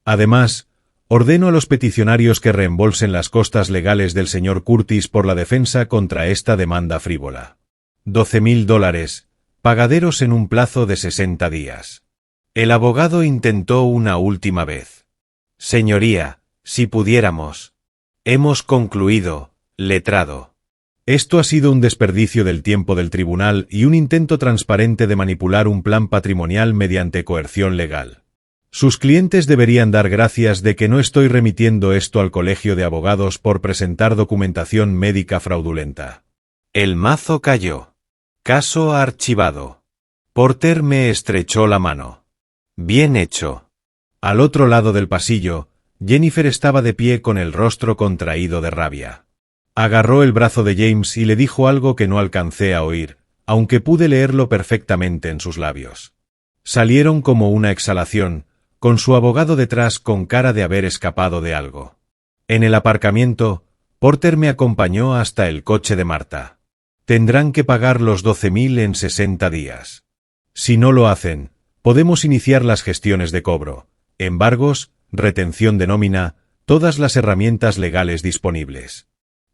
Además, ordeno a los peticionarios que reembolsen las costas legales del señor Curtis por la defensa contra esta demanda frívola. $12,000, pagaderos en un plazo de 60 días. El abogado intentó una última vez. Señoría, si pudiéramos. Hemos concluido, letrado. Esto ha sido un desperdicio del tiempo del tribunal y un intento transparente de manipular un plan patrimonial mediante coerción legal. Sus clientes deberían dar gracias de que no estoy remitiendo esto al colegio de abogados por presentar documentación médica fraudulenta. El mazo cayó. Caso archivado. Porter me estrechó la mano. Bien hecho. Al otro lado del pasillo, Jennifer estaba de pie con el rostro contraído de rabia. Agarró el brazo de James y le dijo algo que no alcancé a oír, aunque pude leerlo perfectamente en sus labios. Salieron como una exhalación, con su abogado detrás con cara de haber escapado de algo. En el aparcamiento, Porter me acompañó hasta el coche de Marta. Tendrán que pagar los 12,000 en 60 días. Si no lo hacen, podemos iniciar las gestiones de cobro, embargos, retención de nómina, todas las herramientas legales disponibles.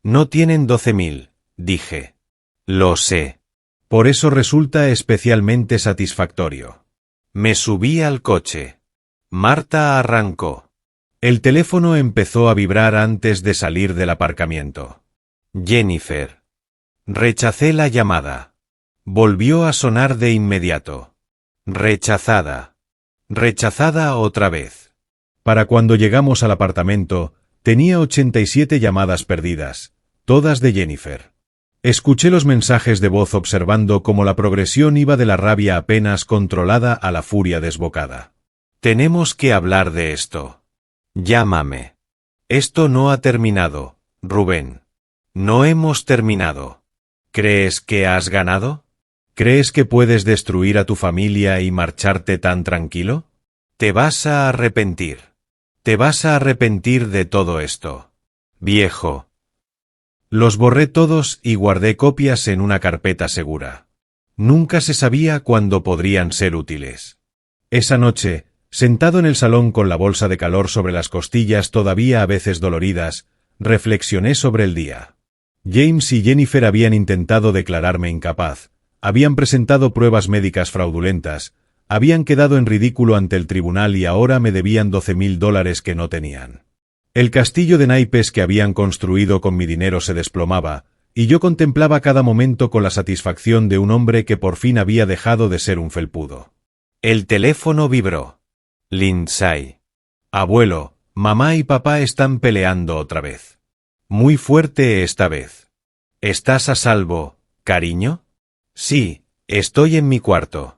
No tienen 12,000, dije. Lo sé. Por eso resulta especialmente satisfactorio. Me subí al coche. Marta arrancó. El teléfono empezó a vibrar antes de salir del aparcamiento. Jennifer. Rechacé la llamada. Volvió a sonar de inmediato. Rechazada. Rechazada otra vez. Para cuando llegamos al apartamento, tenía 87 llamadas perdidas, todas de Jennifer. Escuché los mensajes de voz observando cómo la progresión iba de la rabia apenas controlada a la furia desbocada. Tenemos que hablar de esto. Llámame. Esto no ha terminado, Rubén. No hemos terminado. ¿Crees que has ganado? ¿Crees que puedes destruir a tu familia y marcharte tan tranquilo? Te vas a arrepentir. Te vas a arrepentir de todo esto. Viejo. Los borré todos y guardé copias en una carpeta segura. Nunca se sabía cuándo podrían ser útiles. Esa noche, sentado en el salón con la bolsa de calor sobre las costillas todavía a veces doloridas, reflexioné sobre el día. James y Jennifer habían intentado declararme incapaz, habían presentado pruebas médicas fraudulentas, habían quedado en ridículo ante el tribunal y ahora me debían $12,000 que no tenían. El castillo de naipes que habían construido con mi dinero se desplomaba, y yo contemplaba cada momento con la satisfacción de un hombre que por fin había dejado de ser un felpudo. El teléfono vibró. Lindsay. Abuelo, mamá y papá están peleando otra vez. Muy fuerte esta vez. ¿Estás a salvo, cariño? Sí, estoy en mi cuarto.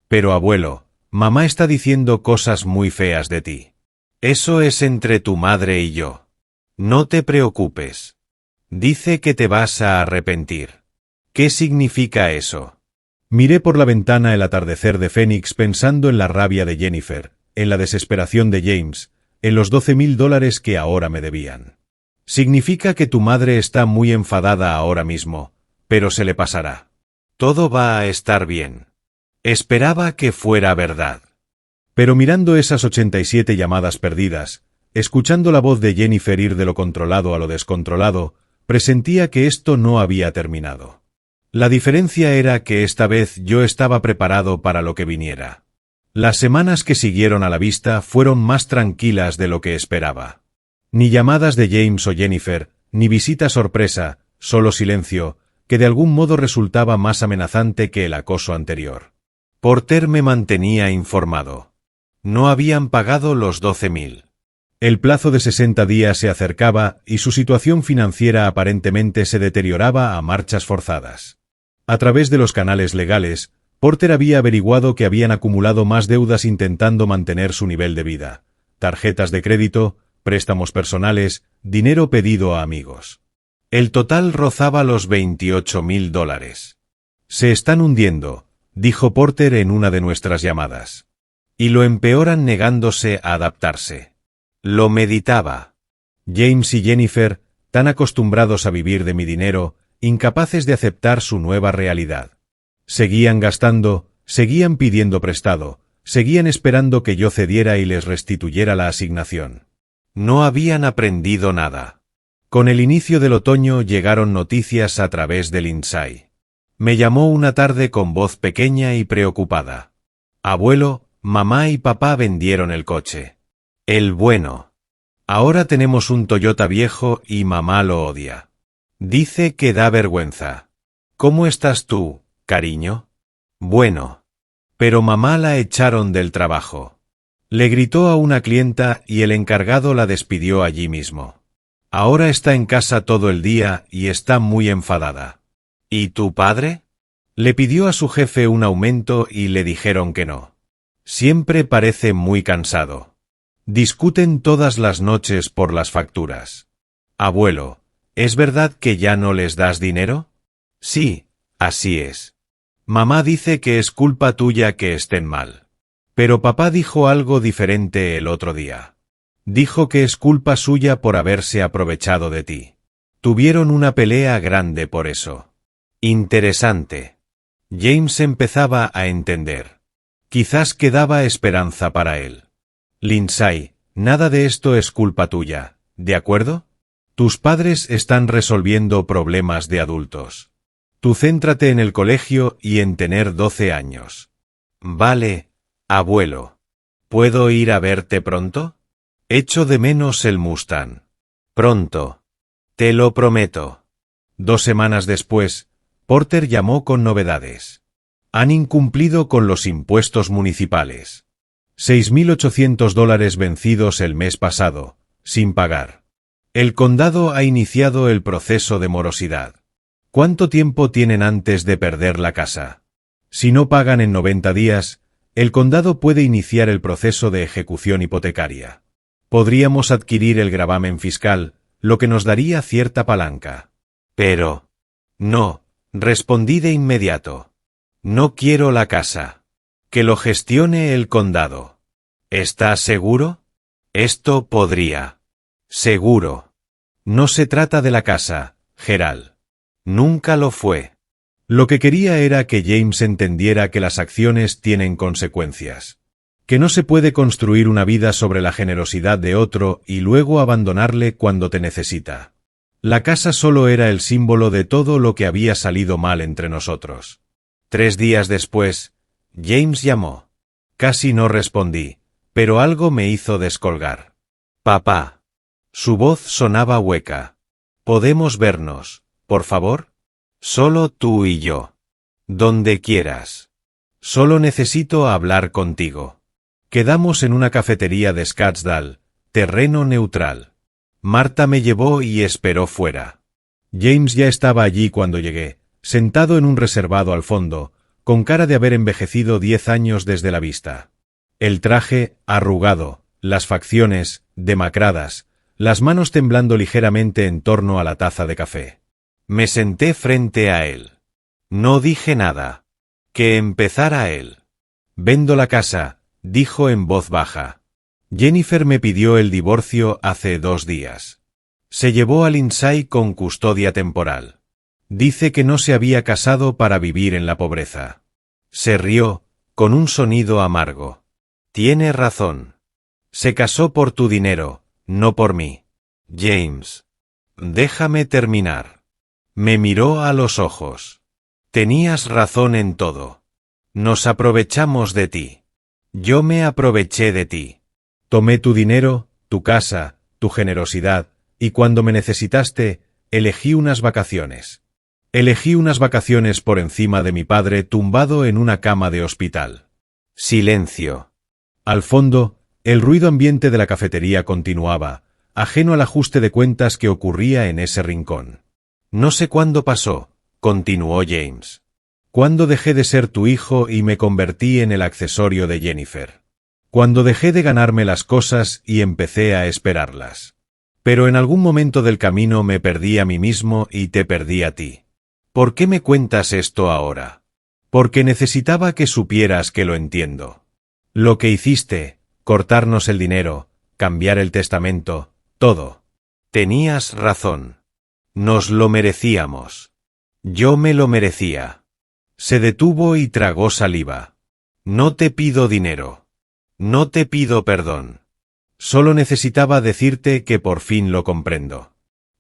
Pero abuelo, mamá está diciendo cosas muy feas de ti. Eso es entre tu madre y yo. No te preocupes. Dice que te vas a arrepentir. ¿Qué significa eso? Miré por la ventana el atardecer de Phoenix pensando en la rabia de Jennifer, en la desesperación de James, en los $12,000 que ahora me debían. Significa que tu madre está muy enfadada ahora mismo, pero se le pasará. Todo va a estar bien. Esperaba que fuera verdad. Pero mirando esas 87 llamadas perdidas, escuchando la voz de Jennifer ir de lo controlado a lo descontrolado, presentía que esto no había terminado. La diferencia era que esta vez yo estaba preparado para lo que viniera. Las semanas que siguieron a la vista fueron más tranquilas de lo que esperaba. Ni llamadas de James o Jennifer, ni visita sorpresa, solo silencio, que de algún modo resultaba más amenazante que el acoso anterior. Porter me mantenía informado. No habían pagado los 12,000. El plazo de 60 días se acercaba y su situación financiera aparentemente se deterioraba a marchas forzadas. A través de los canales legales, Porter había averiguado que habían acumulado más deudas intentando mantener su nivel de vida. Tarjetas de crédito, préstamos personales, dinero pedido a amigos. El total rozaba los $28,000. Se están hundiendo, dijo Porter en una de nuestras llamadas. Y lo empeoran negándose a adaptarse. Lo meditaba. James y Jennifer, tan acostumbrados a vivir de mi dinero, incapaces de aceptar su nueva realidad. Seguían gastando, seguían pidiendo prestado, seguían esperando que yo cediera y les restituyera la asignación. No habían aprendido nada. Con el inicio del otoño llegaron noticias a través del Lindsay. Me llamó una tarde con voz pequeña y preocupada. Abuelo, mamá y papá vendieron el coche. El bueno. Ahora tenemos un Toyota viejo y mamá lo odia. Dice que da vergüenza. ¿Cómo estás tú, cariño? Bueno. Pero mamá la echaron del trabajo. Le gritó a una clienta y el encargado la despidió allí mismo. Ahora está en casa todo el día y está muy enfadada. ¿Y tu padre? Le pidió a su jefe un aumento y le dijeron que no. Siempre parece muy cansado. Discuten todas las noches por las facturas. Abuelo, ¿es verdad que ya no les das dinero? Sí, así es. Mamá dice que es culpa tuya que estén mal. Pero papá dijo algo diferente el otro día. Dijo que es culpa suya por haberse aprovechado de ti. Tuvieron una pelea grande por eso. Interesante. James empezaba a entender. Quizás quedaba esperanza para él. Lindsay, nada de esto es culpa tuya, ¿de acuerdo? Tus padres están resolviendo problemas de adultos. Tú céntrate en el colegio y en tener 12 años. Vale, abuelo. ¿Puedo ir a verte pronto? Echo de menos el Mustang. Pronto. Te lo prometo. 2 semanas después, Porter llamó con novedades. Han incumplido con los impuestos municipales. $6.800 vencidos el mes pasado, sin pagar. El condado ha iniciado el proceso de morosidad. ¿Cuánto tiempo tienen antes de perder la casa? Si no pagan en 90 días, el condado puede iniciar el proceso de ejecución hipotecaria. Podríamos adquirir el gravamen fiscal, lo que nos daría cierta palanca. Pero... no. Respondí de inmediato. No quiero la casa. Que lo gestione el condado. ¿Estás seguro? Esto podría. Seguro. No se trata de la casa, Gerald. Nunca lo fue. Lo que quería era que James entendiera que las acciones tienen consecuencias. Que no se puede construir una vida sobre la generosidad de otro y luego abandonarle cuando te necesita. La casa solo era el símbolo de todo lo que había salido mal entre nosotros. 3 días después, James llamó. Casi no respondí, pero algo me hizo descolgar. Papá. Su voz sonaba hueca. ¿Podemos vernos, por favor? Solo tú y yo. Donde quieras. Solo necesito hablar contigo. Quedamos en una cafetería de Scottsdale, terreno neutral. Marta me llevó y esperó fuera. James ya estaba allí cuando llegué, sentado en un reservado al fondo, con cara de haber envejecido 10 años desde la vista. El traje, arrugado, las facciones, demacradas, las manos temblando ligeramente en torno a la taza de café. Me senté frente a él. No dije nada. Que empezara él. Vendo la casa, dijo en voz baja. Jennifer me pidió el divorcio hace 2 días. Se llevó a Lindsay con custodia temporal. Dice que no se había casado para vivir en la pobreza. Se rió, con un sonido amargo. Tiene razón. Se casó por tu dinero, no por mí. James. Déjame terminar. Me miró a los ojos. Tenías razón en todo. Nos aprovechamos de ti. Yo me aproveché de ti. Tomé tu dinero, tu casa, tu generosidad, y cuando me necesitaste, elegí unas vacaciones. Elegí unas vacaciones por encima de mi padre tumbado en una cama de hospital. Silencio. Al fondo, el ruido ambiente de la cafetería continuaba, ajeno al ajuste de cuentas que ocurría en ese rincón. No sé cuándo pasó, continuó James. Cuándo dejé de ser tu hijo y me convertí en el accesorio de Jennifer. Cuando dejé de ganarme las cosas y empecé a esperarlas. Pero en algún momento del camino me perdí a mí mismo y te perdí a ti. ¿Por qué me cuentas esto ahora? Porque necesitaba que supieras que lo entiendo. Lo que hiciste, cortarnos el dinero, cambiar el testamento, todo. Tenías razón. Nos lo merecíamos. Yo me lo merecía. Se detuvo y tragó saliva. No te pido dinero. No te pido perdón. Solo necesitaba decirte que por fin lo comprendo.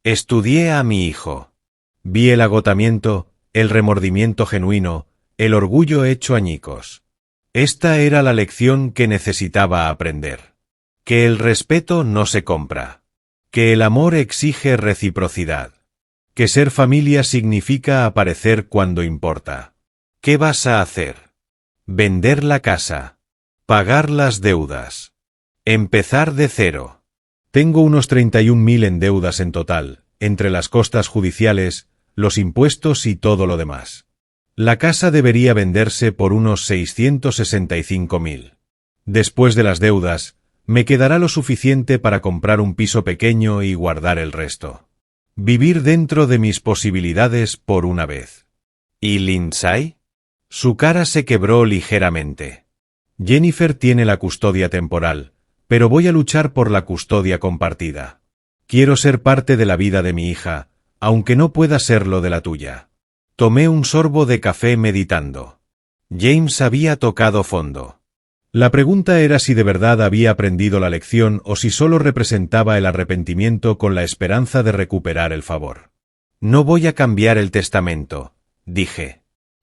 Estudié a mi hijo. Vi el agotamiento, el remordimiento genuino, el orgullo hecho añicos. Esta era la lección que necesitaba aprender. Que el respeto no se compra. Que el amor exige reciprocidad. Que ser familia significa aparecer cuando importa. ¿Qué vas a hacer? Vender la casa. Pagar las deudas. Empezar de cero. Tengo unos 31.000 en deudas en total, entre las costas judiciales, los impuestos y todo lo demás. La casa debería venderse por unos 665.000. Después de las deudas, me quedará lo suficiente para comprar un piso pequeño y guardar el resto. Vivir dentro de mis posibilidades por una vez. ¿Y Lindsay? Su cara se quebró ligeramente. Jennifer tiene la custodia temporal, pero voy a luchar por la custodia compartida. Quiero ser parte de la vida de mi hija, aunque no pueda serlo de la tuya. Tomé un sorbo de café meditando. James había tocado fondo. La pregunta era si de verdad había aprendido la lección o si solo representaba el arrepentimiento con la esperanza de recuperar el favor. No voy a cambiar el testamento, dije.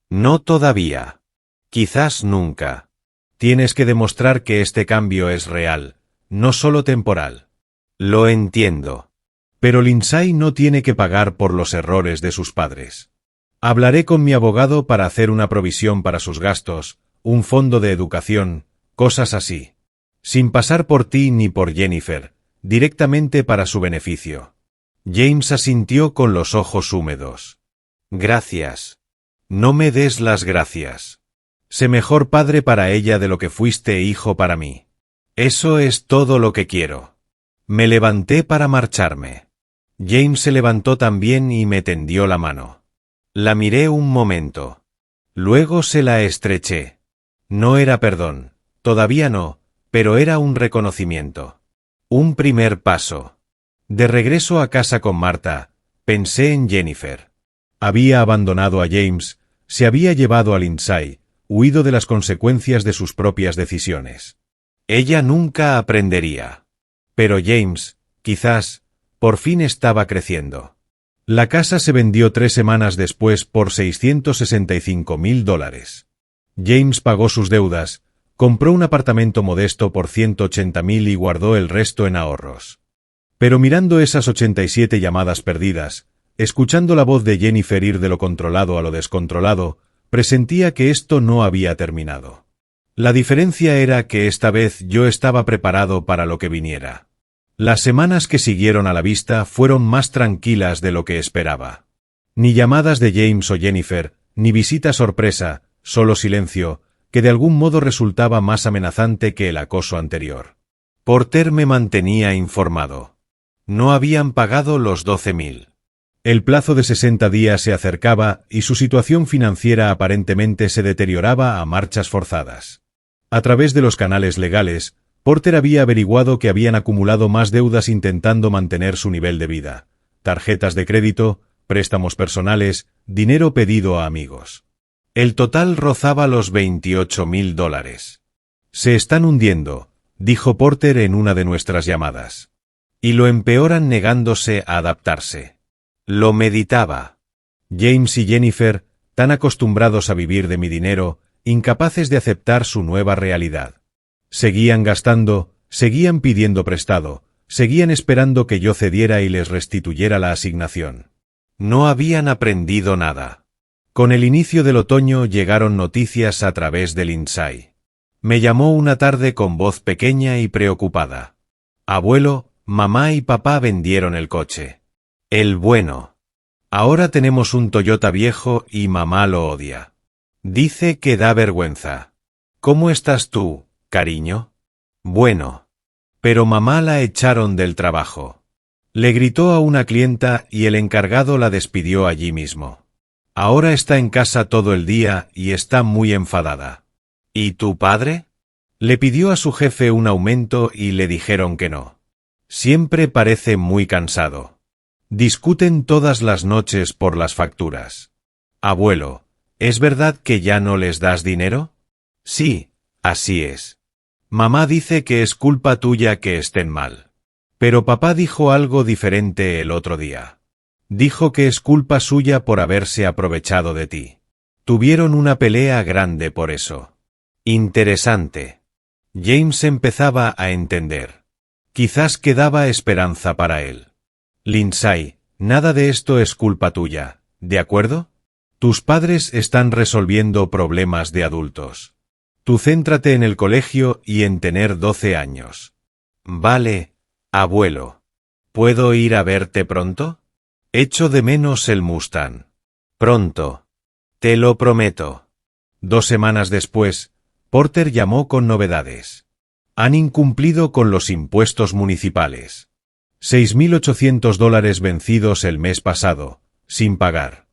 No todavía. Quizás nunca. Tienes que demostrar que este cambio es real, no solo temporal. Lo entiendo. Pero Lindsay no tiene que pagar por los errores de sus padres. Hablaré con mi abogado para hacer una provisión para sus gastos, un fondo de educación, cosas así. Sin pasar por ti ni por Jennifer, directamente para su beneficio. James asintió con los ojos húmedos. Gracias. No me des las gracias. Sé mejor padre para ella de lo que fuiste hijo para mí. Eso es todo lo que quiero. Me levanté para marcharme. James se levantó también y me tendió la mano. La miré un momento. Luego se la estreché. No era perdón, todavía no, pero era un reconocimiento. Un primer paso. De regreso a casa con Marta, pensé en Jennifer. Había abandonado a James, se había llevado a Lindsay, huido de las consecuencias de sus propias decisiones. Ella nunca aprendería. Pero James, quizás, por fin estaba creciendo. La casa se vendió 3 semanas después por $665.000. James pagó sus deudas, compró un apartamento modesto por $180.000 y guardó el resto en ahorros. Pero mirando esas 87 llamadas perdidas, escuchando la voz de Jennifer ir de lo controlado a lo descontrolado, presentía que esto no había terminado. La diferencia era que esta vez yo estaba preparado para lo que viniera. Las semanas que siguieron a la vista fueron más tranquilas de lo que esperaba. Ni llamadas de James o Jennifer, ni visita sorpresa, solo silencio, que de algún modo resultaba más amenazante que el acoso anterior. Porter me mantenía informado. No habían pagado los 12.000. El plazo de 60 días se acercaba y su situación financiera aparentemente se deterioraba a marchas forzadas. A través de los canales legales, Porter había averiguado que habían acumulado más deudas intentando mantener su nivel de vida. Tarjetas de crédito, préstamos personales, dinero pedido a amigos. El total rozaba los $28.000. Se están hundiendo, dijo Porter en una de nuestras llamadas. Y lo empeoran negándose a adaptarse. Lo meditaba. James y Jennifer, tan acostumbrados a vivir de mi dinero, incapaces de aceptar su nueva realidad. Seguían gastando, seguían pidiendo prestado, seguían esperando que yo cediera y les restituyera la asignación. No habían aprendido nada. Con el inicio del otoño llegaron noticias a través de Lindsay. Me llamó una tarde con voz pequeña y preocupada. Abuelo, mamá y papá vendieron el coche. El bueno. Ahora tenemos un Toyota viejo y mamá lo odia. Dice que da vergüenza. ¿Cómo estás tú, cariño? Bueno. Pero mamá la echaron del trabajo. Le gritó a una clienta y el encargado la despidió allí mismo. Ahora está en casa todo el día y está muy enfadada. ¿Y tu padre? Le pidió a su jefe un aumento y le dijeron que no. Siempre parece muy cansado. Discuten todas las noches por las facturas. Abuelo, ¿es verdad que ya no les das dinero? Sí, así es. Mamá dice que es culpa tuya que estén mal. Pero papá dijo algo diferente el otro día. Dijo que es culpa suya por haberse aprovechado de ti. Tuvieron una pelea grande por eso. Interesante. James empezaba a entender. Quizás quedaba esperanza para él. Lindsay, nada de esto es culpa tuya, ¿de acuerdo? Tus padres están resolviendo problemas de adultos. Tú céntrate en el colegio y en tener 12 años. Vale, abuelo. ¿Puedo ir a verte pronto? Echo de menos el Mustang. Pronto. Te lo prometo. 2 semanas después, Porter llamó con novedades. Han incumplido con los impuestos municipales. $6.800 vencidos el mes pasado, sin pagar.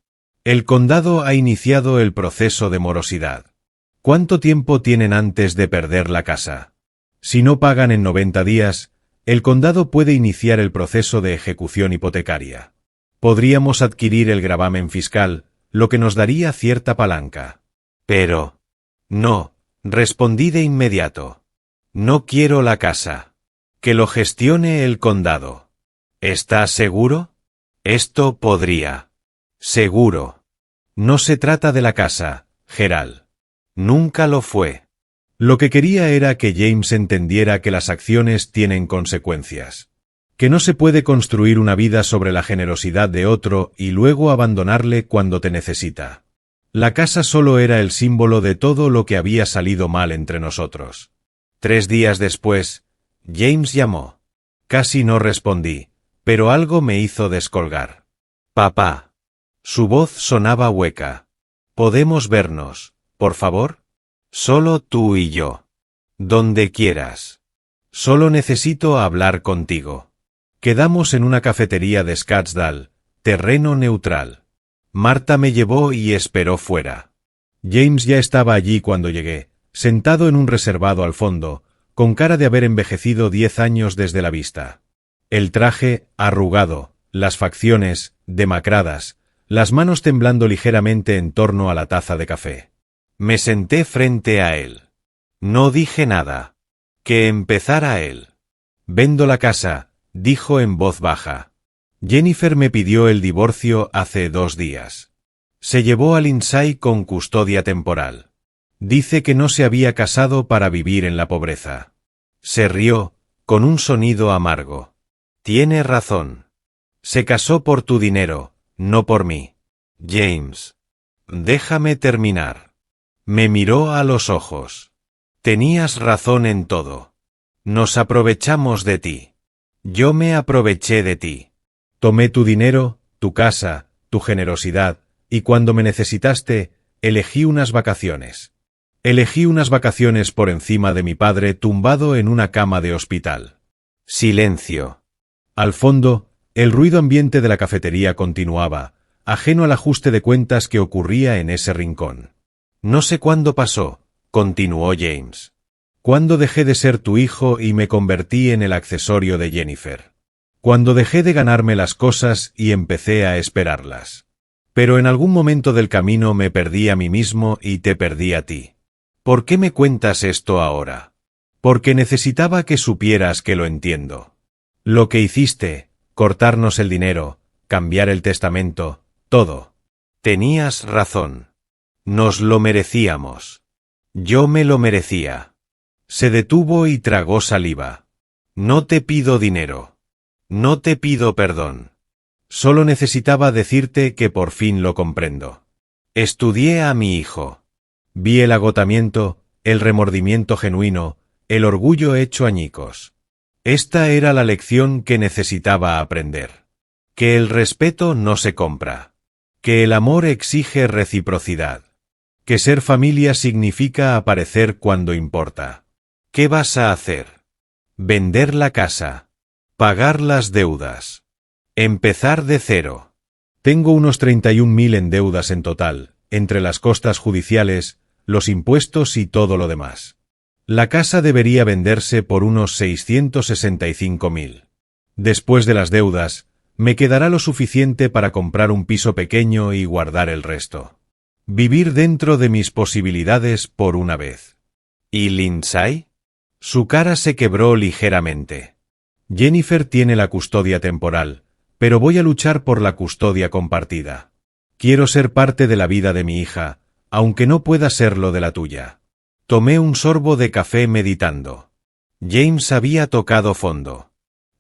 El condado ha iniciado el proceso de morosidad. ¿Cuánto tiempo tienen antes de perder la casa? Si no pagan en 90 días, el condado puede iniciar el proceso de ejecución hipotecaria. Podríamos adquirir el gravamen fiscal, lo que nos daría cierta palanca. Pero... No, respondí de inmediato. No quiero la casa. Que lo gestione el condado. ¿Estás seguro? Esto podría. Seguro. No se trata de la casa, Gerald. Nunca lo fue. Lo que quería era que James entendiera que las acciones tienen consecuencias. Que no se puede construir una vida sobre la generosidad de otro y luego abandonarle cuando te necesita. La casa solo era el símbolo de todo lo que había salido mal entre nosotros. 3 días después, James llamó. Casi no respondí, pero algo me hizo descolgar. Papá. Su voz sonaba hueca. ¿Podemos vernos, por favor? Solo tú y yo. Donde quieras. Solo necesito hablar contigo. Quedamos en una cafetería de Scottsdale, terreno neutral. Marta me llevó y esperó fuera. James ya estaba allí cuando llegué, sentado en un reservado al fondo, con cara de haber envejecido 10 años desde la vista. El traje, arrugado, las facciones, demacradas, las manos temblando ligeramente en torno a la taza de café. Me senté frente a él. No dije nada. Que empezara él. Vendo la casa, dijo en voz baja. Jennifer me pidió el divorcio hace 2 días. Se llevó a Lindsay con custodia temporal. Dice que no se había casado para vivir en la pobreza. Se rió, con un sonido amargo. Tiene razón. Se casó por tu dinero, no por mí. James. Déjame terminar. Me miró a los ojos. Tenías razón en todo. Nos aprovechamos de ti. Yo me aproveché de ti. Tomé tu dinero, tu casa, tu generosidad, y cuando me necesitaste, elegí unas vacaciones. Elegí unas vacaciones por encima de mi padre tumbado en una cama de hospital. Silencio. Al fondo, el ruido ambiente de la cafetería continuaba, ajeno al ajuste de cuentas que ocurría en ese rincón. No sé cuándo pasó, continuó James. Cuando dejé de ser tu hijo y me convertí en el accesorio de Jennifer. Cuando dejé de ganarme las cosas y empecé a esperarlas. Pero en algún momento del camino me perdí a mí mismo y te perdí a ti. ¿Por qué me cuentas esto ahora? Porque necesitaba que supieras que lo entiendo. Lo que hiciste, cortarnos el dinero, cambiar el testamento, todo. Tenías razón. Nos lo merecíamos. Yo me lo merecía. Se detuvo y tragó saliva. No te pido dinero. No te pido perdón. Solo necesitaba decirte que por fin lo comprendo. Estudié a mi hijo. Vi el agotamiento, el remordimiento genuino, el orgullo hecho añicos. Esta era la lección que necesitaba aprender. Que el respeto no se compra. Que el amor exige reciprocidad. Que ser familia significa aparecer cuando importa. ¿Qué vas a hacer? Vender la casa. Pagar las deudas. Empezar de cero. Tengo unos 31.000 en deudas en total, entre las costas judiciales, los impuestos y todo lo demás. La casa debería venderse por unos 665.000. Después de las deudas, me quedará lo suficiente para comprar un piso pequeño y guardar el resto. Vivir dentro de mis posibilidades por una vez. ¿Y Lindsay? Su cara se quebró ligeramente. Jennifer tiene la custodia temporal, pero voy a luchar por la custodia compartida. Quiero ser parte de la vida de mi hija, aunque no pueda serlo de la tuya. Tomé un sorbo de café meditando. James había tocado fondo.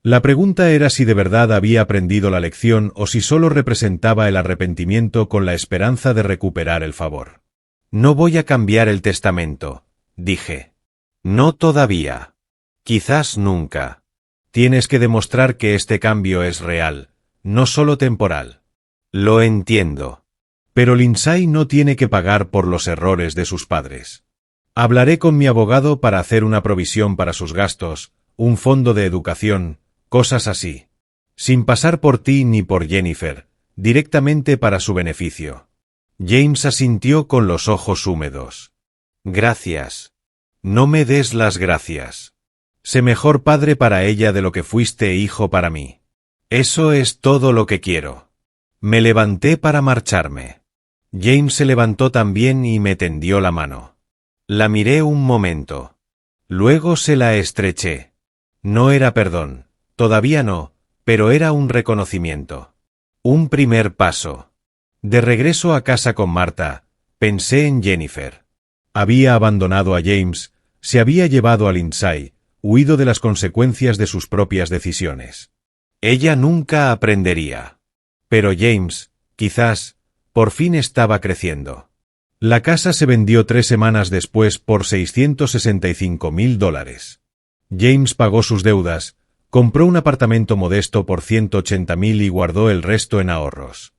La pregunta era si de verdad había aprendido la lección o si solo representaba el arrepentimiento con la esperanza de recuperar el favor. No voy a cambiar el testamento, dije. No todavía. Quizás nunca. Tienes que demostrar que este cambio es real, no solo temporal. Lo entiendo. Pero Lindsay no tiene que pagar por los errores de sus padres. Hablaré con mi abogado para hacer una provisión para sus gastos, un fondo de educación, cosas así. Sin pasar por ti ni por Jennifer, directamente para su beneficio. James asintió con los ojos húmedos. Gracias. No me des las gracias. Sé mejor padre para ella de lo que fuiste hijo para mí. Eso es todo lo que quiero. Me levanté para marcharme. James se levantó también y me tendió la mano. La miré un momento. Luego se la estreché. No era perdón, todavía no, pero era un reconocimiento. Un primer paso. De regreso a casa con Marta, pensé en Jennifer. Había abandonado a James, se había llevado a Lindsay, huido de las consecuencias de sus propias decisiones. Ella nunca aprendería. Pero James, quizás, por fin estaba creciendo. La casa se vendió 3 semanas después por $665.000. James pagó sus deudas, compró un apartamento modesto por $180.000 y guardó el resto en ahorros.